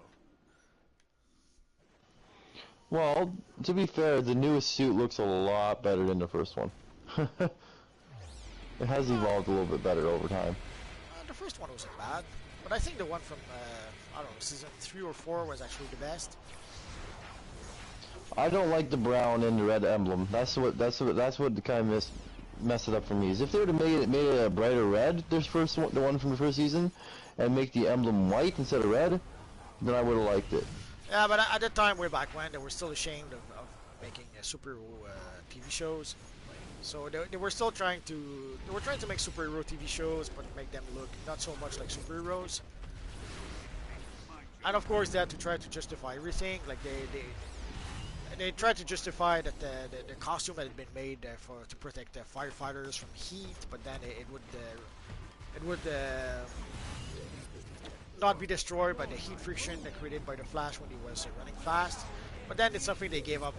S2: Well, to be fair, the newest suit looks a lot better than the first one. It has evolved a little bit better over time.
S1: first one wasn't bad, but I think the one from I don't know, season 3 or 4 was actually the best.
S2: I don't like the brown and the red emblem. That's what kind of messed it up for me. Is if they would have made it a brighter red, the one from the first season, and make the emblem white instead of red, then I would have liked it.
S1: Yeah, but at that time, way back when, they were still ashamed of making superhero TV shows. So they were still trying to make superhero TV shows, but make them look not so much like superheroes. And of course, they had to try to justify everything. Like they tried to justify that the costume had been made to protect the firefighters from heat, but then it would not be destroyed by the heat friction that created by the Flash when he was running fast. But then it's something they gave up.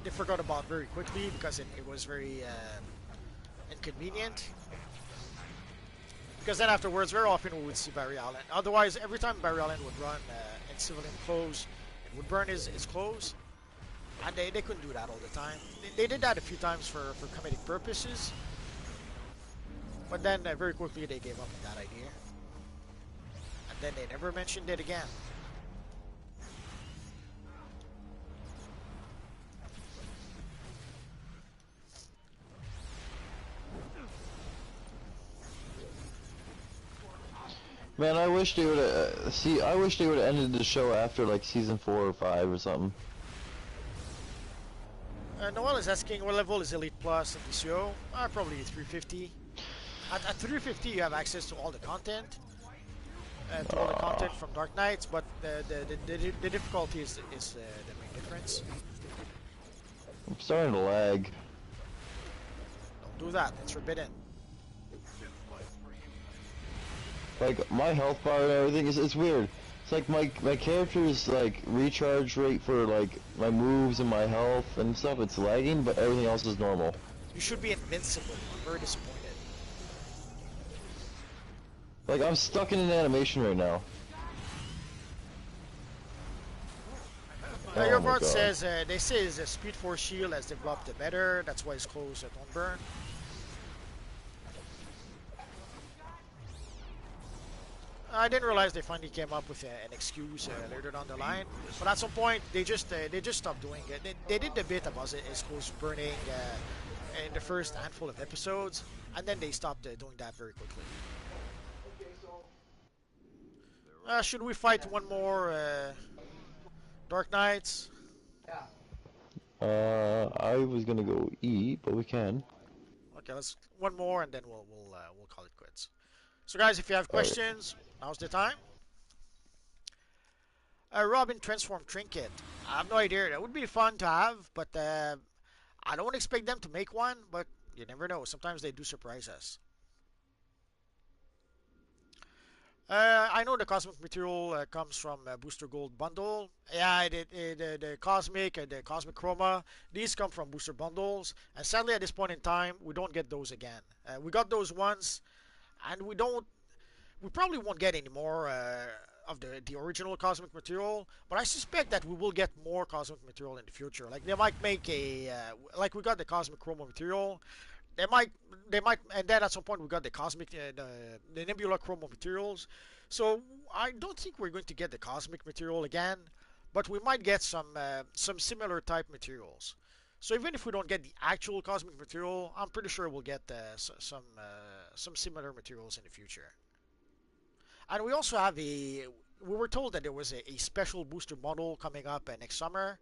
S1: They forgot about very quickly because it was very inconvenient. Because then afterwards, very often we would see Barry Allen. Otherwise, every time Barry Allen would run in civilian clothes, it would burn his clothes. And they couldn't do that all the time. They did that a few times for comedic purposes. But then very quickly they gave up on that idea. And then they never mentioned it again.
S2: Man, I wish they would have. I wish they would have ended the show after like season 4 or 5 or something.
S1: Noel is asking what level is Elite Plus in DCUO? Probably 350. At 350, you have access to all the content, from Dark Knights, but the difficulty is the main difference.
S2: I'm starting to lag.
S1: Don't do that. It's forbidden.
S2: Like my health bar and everything it's weird. It's like my character's like recharge rate for like my moves and my health and stuff, it's lagging, but everything else is normal.
S1: You should be invincible. I'm very disappointed.
S2: Like I'm stuck in an animation right now.
S1: Your
S2: Oh my
S1: part
S2: God.
S1: says they say his Speed Force shield has developed better. That's why his clothes don't burn. I didn't realize they finally came up with an excuse later down the line. But at some point, they just stopped doing it. They did the bit about his clothes burning in the first handful of episodes, and then they stopped doing that very quickly. Should we fight one more Dark Knights?
S2: I was gonna go eat, but we can.
S1: Okay, let's one more, and then we'll call it quits. So guys, if you have questions, now's the time. Robin Transform Trinket. I have no idea. That would be fun to have, but I don't expect them to make one, but you never know. Sometimes they do surprise us. I know the Cosmic Material comes from Booster Gold Bundle. Yeah, the Cosmic and the Cosmic Chroma, these come from Booster Bundles. And sadly, at this point in time, we don't get those again. We got those once, and we probably won't get any more of the original Cosmic Material. But I suspect that we will get more Cosmic Material in the future. Like they might make like we got the Cosmic Chroma Material. They might, and then at some point we got the Cosmic, the Nebula Chroma Materials. So I don't think we're going to get the Cosmic Material again, but we might get some similar type materials. So even if we don't get the actual Cosmic Material, I'm pretty sure we'll get some similar materials in the future. And we also have we were told that there was a special booster model coming up next summer.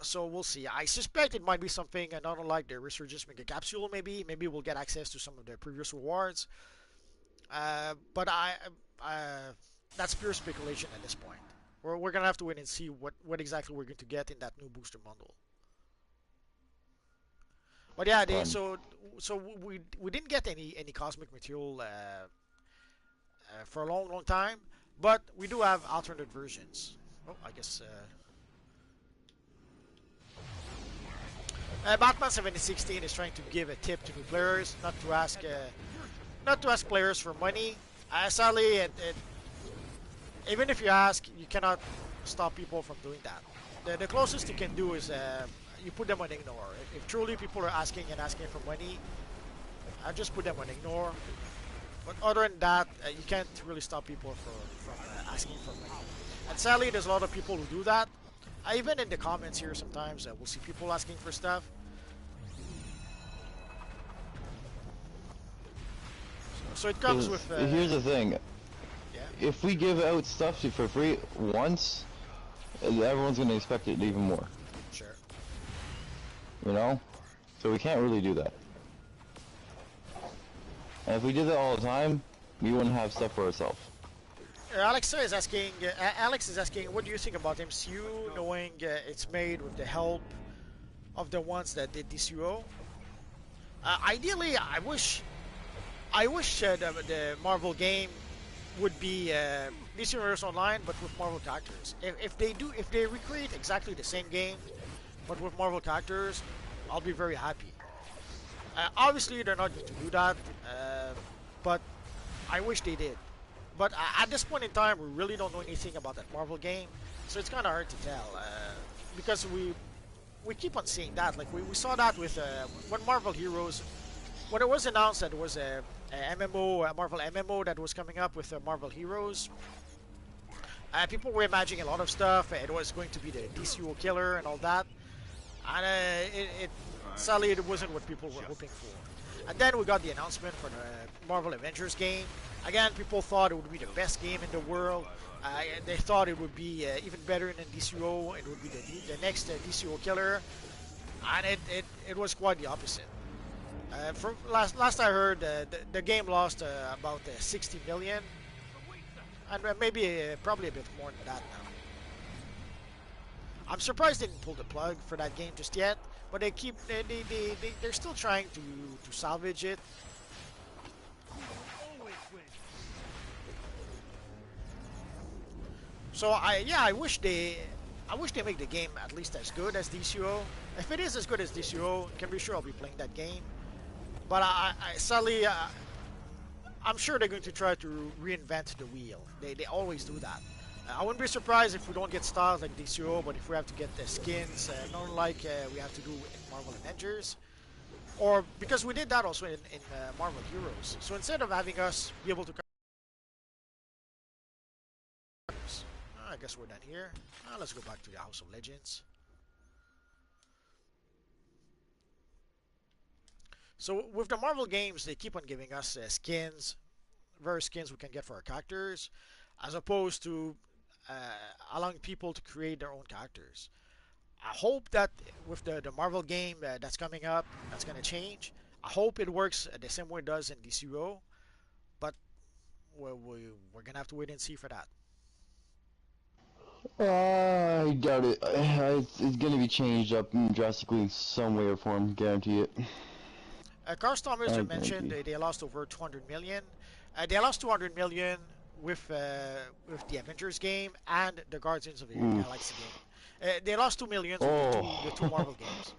S1: So we'll see. I suspect it might be something not unlike the Resurgence Mega Capsule, maybe. Maybe we'll get access to some of the previous rewards. But that's pure speculation at this point. We're going to have to wait and see what exactly we're going to get in that new booster bundle. But yeah, so we didn't get any Cosmic Material for a long time. But we do have alternate versions. Oh, I guess... Batman 7016 is trying to give a tip to new players, not to ask players for money. Sadly, even if you ask, you cannot stop people from doing that. The closest you can do is you put them on ignore. If truly people are asking for money, I just put them on ignore. But other than that, you can't really stop people from asking for money. And sadly, there's a lot of people who do that. Even in the comments here, sometimes we'll see people asking for stuff. So it comes with.
S2: Here's the thing.
S1: Yeah.
S2: If we give out stuff for free once, everyone's gonna expect it even more.
S1: Sure.
S2: You know? So we can't really do that. And if we did that all the time, we wouldn't have stuff for ourselves.
S1: Alex is asking. What do you think about MCU knowing it's made with the help of the ones that did DCUO? Ideally, I wish the Marvel game would be DC Universe Online, but with Marvel characters. If they recreate exactly the same game, but with Marvel characters, I'll be very happy. Obviously, they're not going to do that, but I wish they did. But at this point in time, we really don't know anything about that Marvel game, so it's kind of hard to tell. Because we keep on seeing that. Like we saw that with when Marvel Heroes, when it was announced that there was a MMO, a Marvel MMO that was coming up with Marvel Heroes. People were imagining a lot of stuff. It was going to be the DCUO killer and all that, and sadly it wasn't what people were hoping for. And then we got the announcement for the Marvel Avengers game. Again, people thought it would be the best game in the world. They thought it would be even better than DCUO. It would be the next DCUO killer, and it was quite the opposite. From last I heard, the game lost about 60 million, and maybe probably a bit more than that now. I'm surprised they didn't pull the plug for that game just yet, but they're still trying to salvage it. So I wish they make the game at least as good as DCUO. If it is as good as DCUO, you can be sure I'll be playing that game. But sadly, I'm sure they're going to try to reinvent the wheel. They always do that. I wouldn't be surprised if we don't get styles like DCUO, but if we have to get the skins, not like we have to do in Marvel Avengers. Or, because we did that also in Marvel Heroes. So instead of having us be able to... I guess we're done here. Let's go back to the House of Legends. So with the Marvel games, they keep on giving us skins, various skins we can get for our characters, as opposed to allowing people to create their own characters. I hope that with the Marvel game that's coming up, that's going to change. I hope it works the same way it does in DCUO, but we're going to have to wait and see for that.
S2: I doubt it. It's going to be changed up drastically some way or form, guarantee it.
S1: Carl Thomas mentioned they lost over 200 million. They lost 200 million with the Avengers game and the Guardians of the Galaxy game. They lost 2 million with the two Marvel games.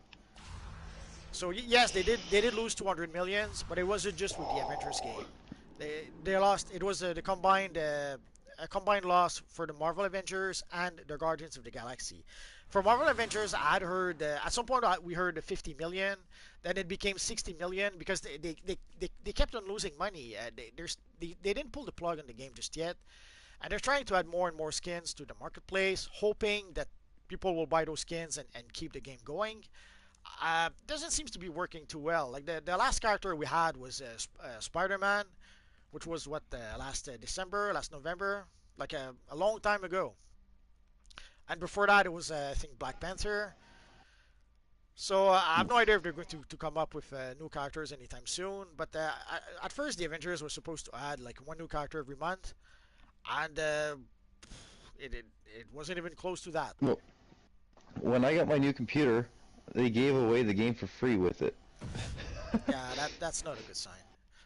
S1: So yes, they did lose 200 millions, but it wasn't just with the Avengers game. They lost. It was the combined a combined loss for the Marvel Avengers and the Guardians of the Galaxy. For Marvel Avengers, I had heard at some point we heard 50 million. Then it became 60 million because they kept on losing money. They didn't pull the plug on the game just yet, and they're trying to add more and more skins to the marketplace, hoping that people will buy those skins and keep the game going. Doesn't seem to be working too well. Like the last character we had was Spider-Man, which was what last November, like a long time ago. And before that, it was I think Black Panther. So I have no idea if they're going to come up with new characters anytime soon. But at first, the Avengers were supposed to add like one new character every month, and it wasn't even close to that.
S2: Well, when I got my new computer, they gave away the game for free with it.
S1: Yeah, that's not a good sign.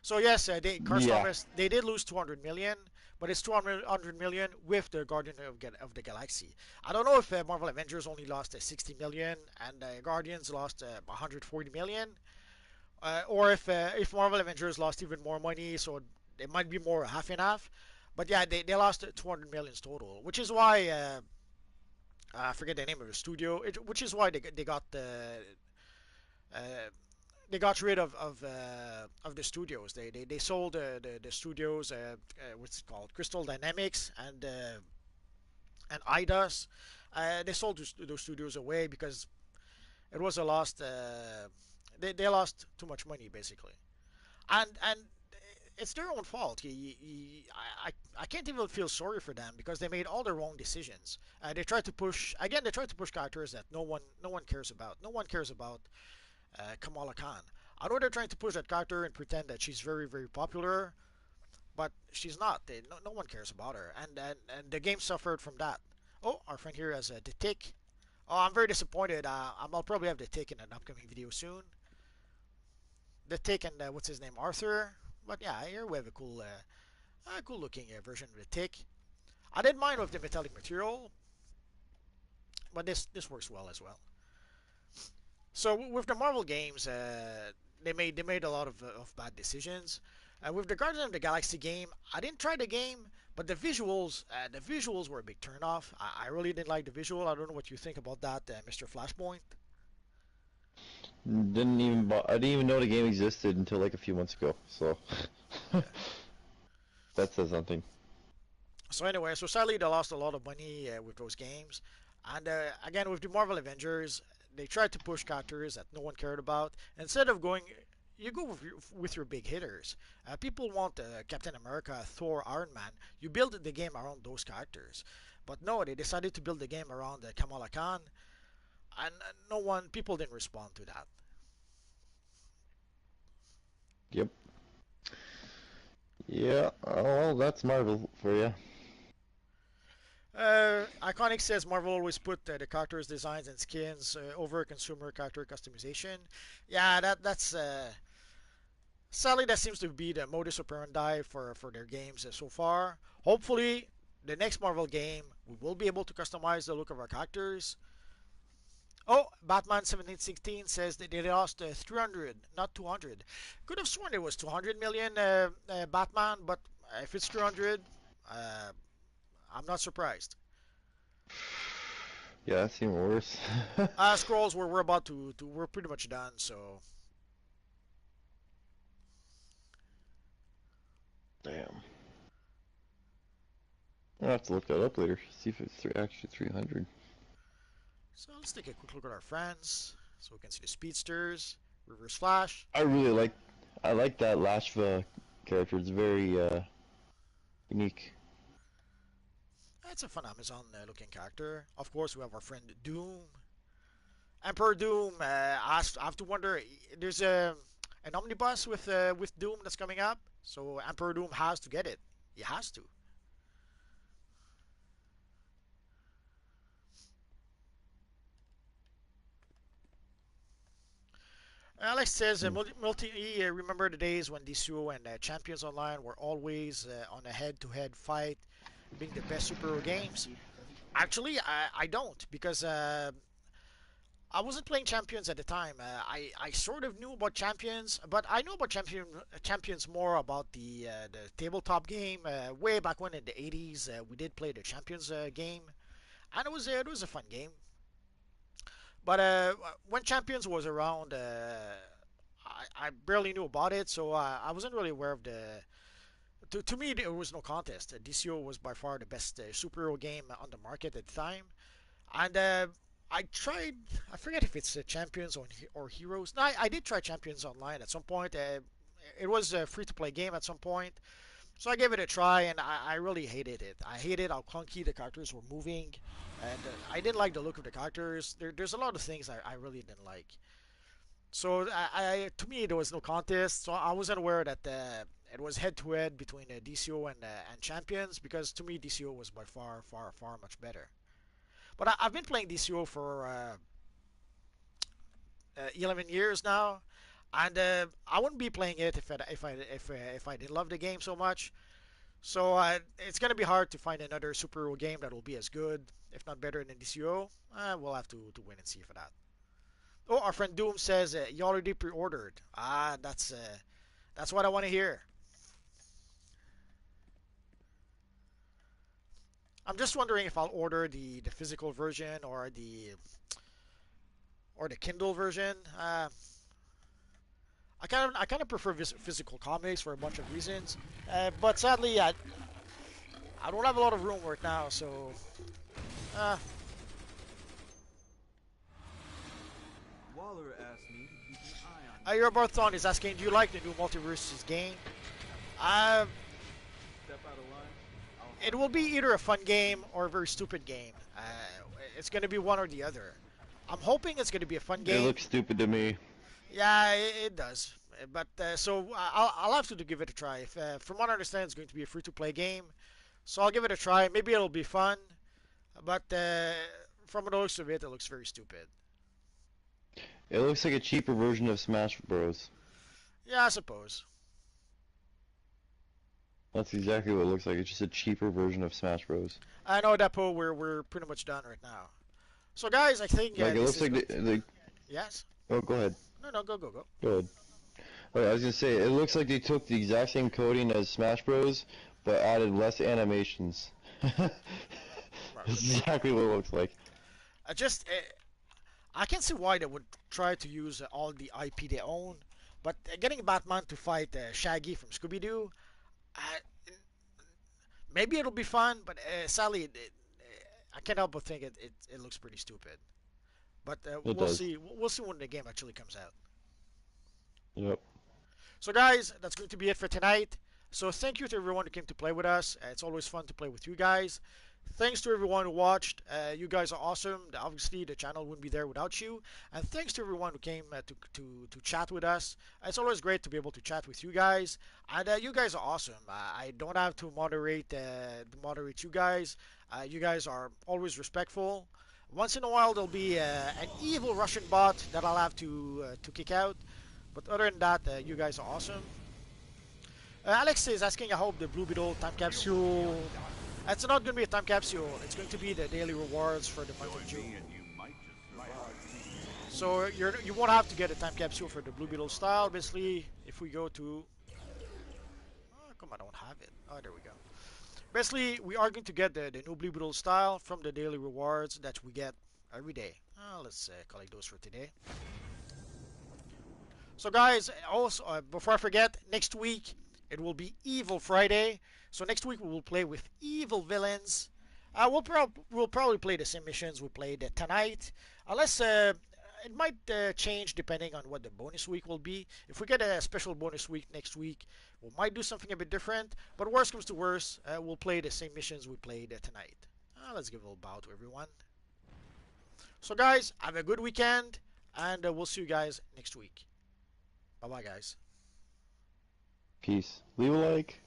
S1: So yes, Thomas, they did lose 200 million, but it's 200 million with the Guardian of the Galaxy. I don't know if Marvel Avengers only lost 60 million and Guardians lost 140 million, or if Marvel Avengers lost even more money, so it might be more half and half. But yeah, they lost 200 millions total, which is why I forget the name of the studio. Which is why they got the. they got rid of the studios. They sold the studios. What's it called? Crystal Dynamics and IDOS. They sold those studios away because it was a lost. They lost too much money basically, and it's their own fault. I can't even feel sorry for them because they made all the wrong decisions. They tried to push again. They tried to push characters that no one cares about. No one cares about Kamala Khan. I know they're trying to push that character and pretend that she's very very popular, but she's not. No one cares about her, and the game suffered from that. Oh, our friend here has the tick. Oh, I'm very disappointed. I'll probably have the tick in an upcoming video soon. The tick and what's his name, Arthur. But yeah, here we have a cool looking version of the tick. I didn't mind with the metallic material, but this works well as well. So with the Marvel games, they made a lot of bad decisions. With the Guardians of the Galaxy game, I didn't try the game, but the visuals were a big turnoff. I really didn't like the visual. I don't know what you think about that, Mr. Flashpoint.
S2: I didn't even know the game existed until like a few months ago. So that says something.
S1: So anyway, so sadly they lost a lot of money with those games, and again with the Marvel Avengers, they tried to push characters that no one cared about. Instead of going, you go with your big hitters. People want Captain America, Thor, Iron Man. You build the game around those characters, but no, they decided to build the game around Kamala Khan, and no one, people didn't respond to that.
S2: Yep. Yeah. Oh, well, that's Marvel for you.
S1: Iconic says Marvel always put the characters' designs and skins over consumer character customization. Yeah, that's sadly that seems to be the modus operandi for their games so far. Hopefully, the next Marvel game we will be able to customize the look of our characters. Oh, Batman 1716 says that they lost 300, not 200. Could have sworn it was 200 million Batman, but if it's 300, uh, I'm not surprised.
S2: Yeah, that's even worse.
S1: Scrolls we're about to we're pretty much done. So
S2: Damn. I'll have to look that up later. See if it's actually 300.
S1: let's take a quick look at our friends, so we can see the speedsters, reverse flash.
S2: I like that Lashva character. It's very unique.
S1: It's a fun Amazon looking character. Of course, we have our friend Doom, Emperor Doom. I have to wonder. There's an omnibus with Doom that's coming up, so Emperor Doom has to get it. He has to. Alex says, remember the days when DCUO and Champions Online were always on a head-to-head fight, being the best superhero games? Actually, I don't, because I wasn't playing Champions at the time. I sort of knew about Champions, but I know about Champions more about the tabletop game. Way back when in the 80s, we did play the Champions game, and it was a fun game. But when Champions was around, I barely knew about it, so I wasn't really aware of the. To me, there was no contest. DCO was by far the best superhero game on the market at the time, and I tried. I forget if it's Champions or Heroes. No, I did try Champions Online at some point. It was a free-to-play game at some point, so I gave it a try, and I really hated it. I hated how clunky the characters were moving, and I didn't like the look of the characters. There's a lot of things I really didn't like. So to me there was no contest. So I wasn't aware that it was head-to-head between DCO and Champions, because to me DCO was by far far much better. But I've been playing DCO for 11 years now, and I wouldn't be playing it if I didn't love the game so much. So it's gonna be hard to find another superhero game that will be as good, if not better than DCO. We'll have to wait and see for that. Oh, our friend Doom says you already pre-ordered. That's what I want to hear. I'm just wondering if I'll order the physical version or the Kindle version. I kind of prefer physical comics for a bunch of reasons, but sadly I don't have a lot of room right now, so uh,
S4: Waller asked me to keep an eye on
S1: Eurobarthon is asking, do you like the new Multiverses game? Uh,
S4: Step out of line.
S1: it will be either a fun game or a very stupid game. It's going to be one or the other. I'm hoping it's going to be a fun
S2: It
S1: game.
S2: looks stupid to me.
S1: Yeah, it does. But so I'll have to give it a try. If, from what I understand, it's going to be a free-to-play game, so I'll give it a try. Maybe it'll be fun, but from the looks of it, it looks very stupid.
S2: It looks like a cheaper version of Smash Bros.
S1: Yeah, I suppose.
S2: That's exactly what it looks like. It's just a cheaper version of Smash Bros.
S1: I know, Depo, we're pretty much done right now. So, guys, I think
S2: Like it
S1: this
S2: looks
S1: is
S2: like
S1: good.
S2: the.
S1: Yes?
S2: Oh, go ahead.
S1: No, go.
S2: Go ahead. Okay, I was gonna say it looks like they took the exact same coding as Smash Bros, but added less animations. That's exactly what it looks like.
S1: I just I can see why they would try to use all the IP they own, but getting Batman to fight Shaggy from Scooby-Doo, uh, maybe it'll be fun, but sadly, I can't help but think it looks pretty stupid. But
S2: It
S1: we'll
S2: does.
S1: see. We'll see when the game actually comes out.
S2: Yep.
S1: So, guys, that's going to be it for tonight. So, thank you to everyone who came to play with us. It's always fun to play with you guys. Thanks to everyone who watched. You guys are awesome. Obviously, the channel wouldn't be there without you. And thanks to everyone who came to chat with us. It's always great to be able to chat with you guys. And you guys are awesome. I don't have to moderate you guys. You guys are always respectful. Once in a while, there'll be an evil Russian bot that I'll have to kick out. But other than that, you guys are awesome. Alex is asking, I hope the Blue Beetle time capsule. It's not going to be a time capsule. It's going to be the daily rewards for the month of June.
S4: and you might just survive.
S1: So you won't have to get a time capsule for the Blue Beetle style. Basically, if we go to... Oh, come on, I don't have it. Oh, there we go. Basically, we are going to get the new Blue Beetle style from the daily rewards that we get every day. Let's collect those for today. So guys, also before I forget, next week it will be Evil Friday. So next week we will play with evil villains. We'll probably play the same missions we played tonight, unless it might change depending on what the bonus week will be. If we get a special bonus week next week, we might do something a bit different. But worst comes to worst, we'll play the same missions we played tonight. Let's give a little bow to everyone. So guys, have a good weekend, and we'll see you guys next week. Bye-bye, guys.
S2: Peace. Leave a like.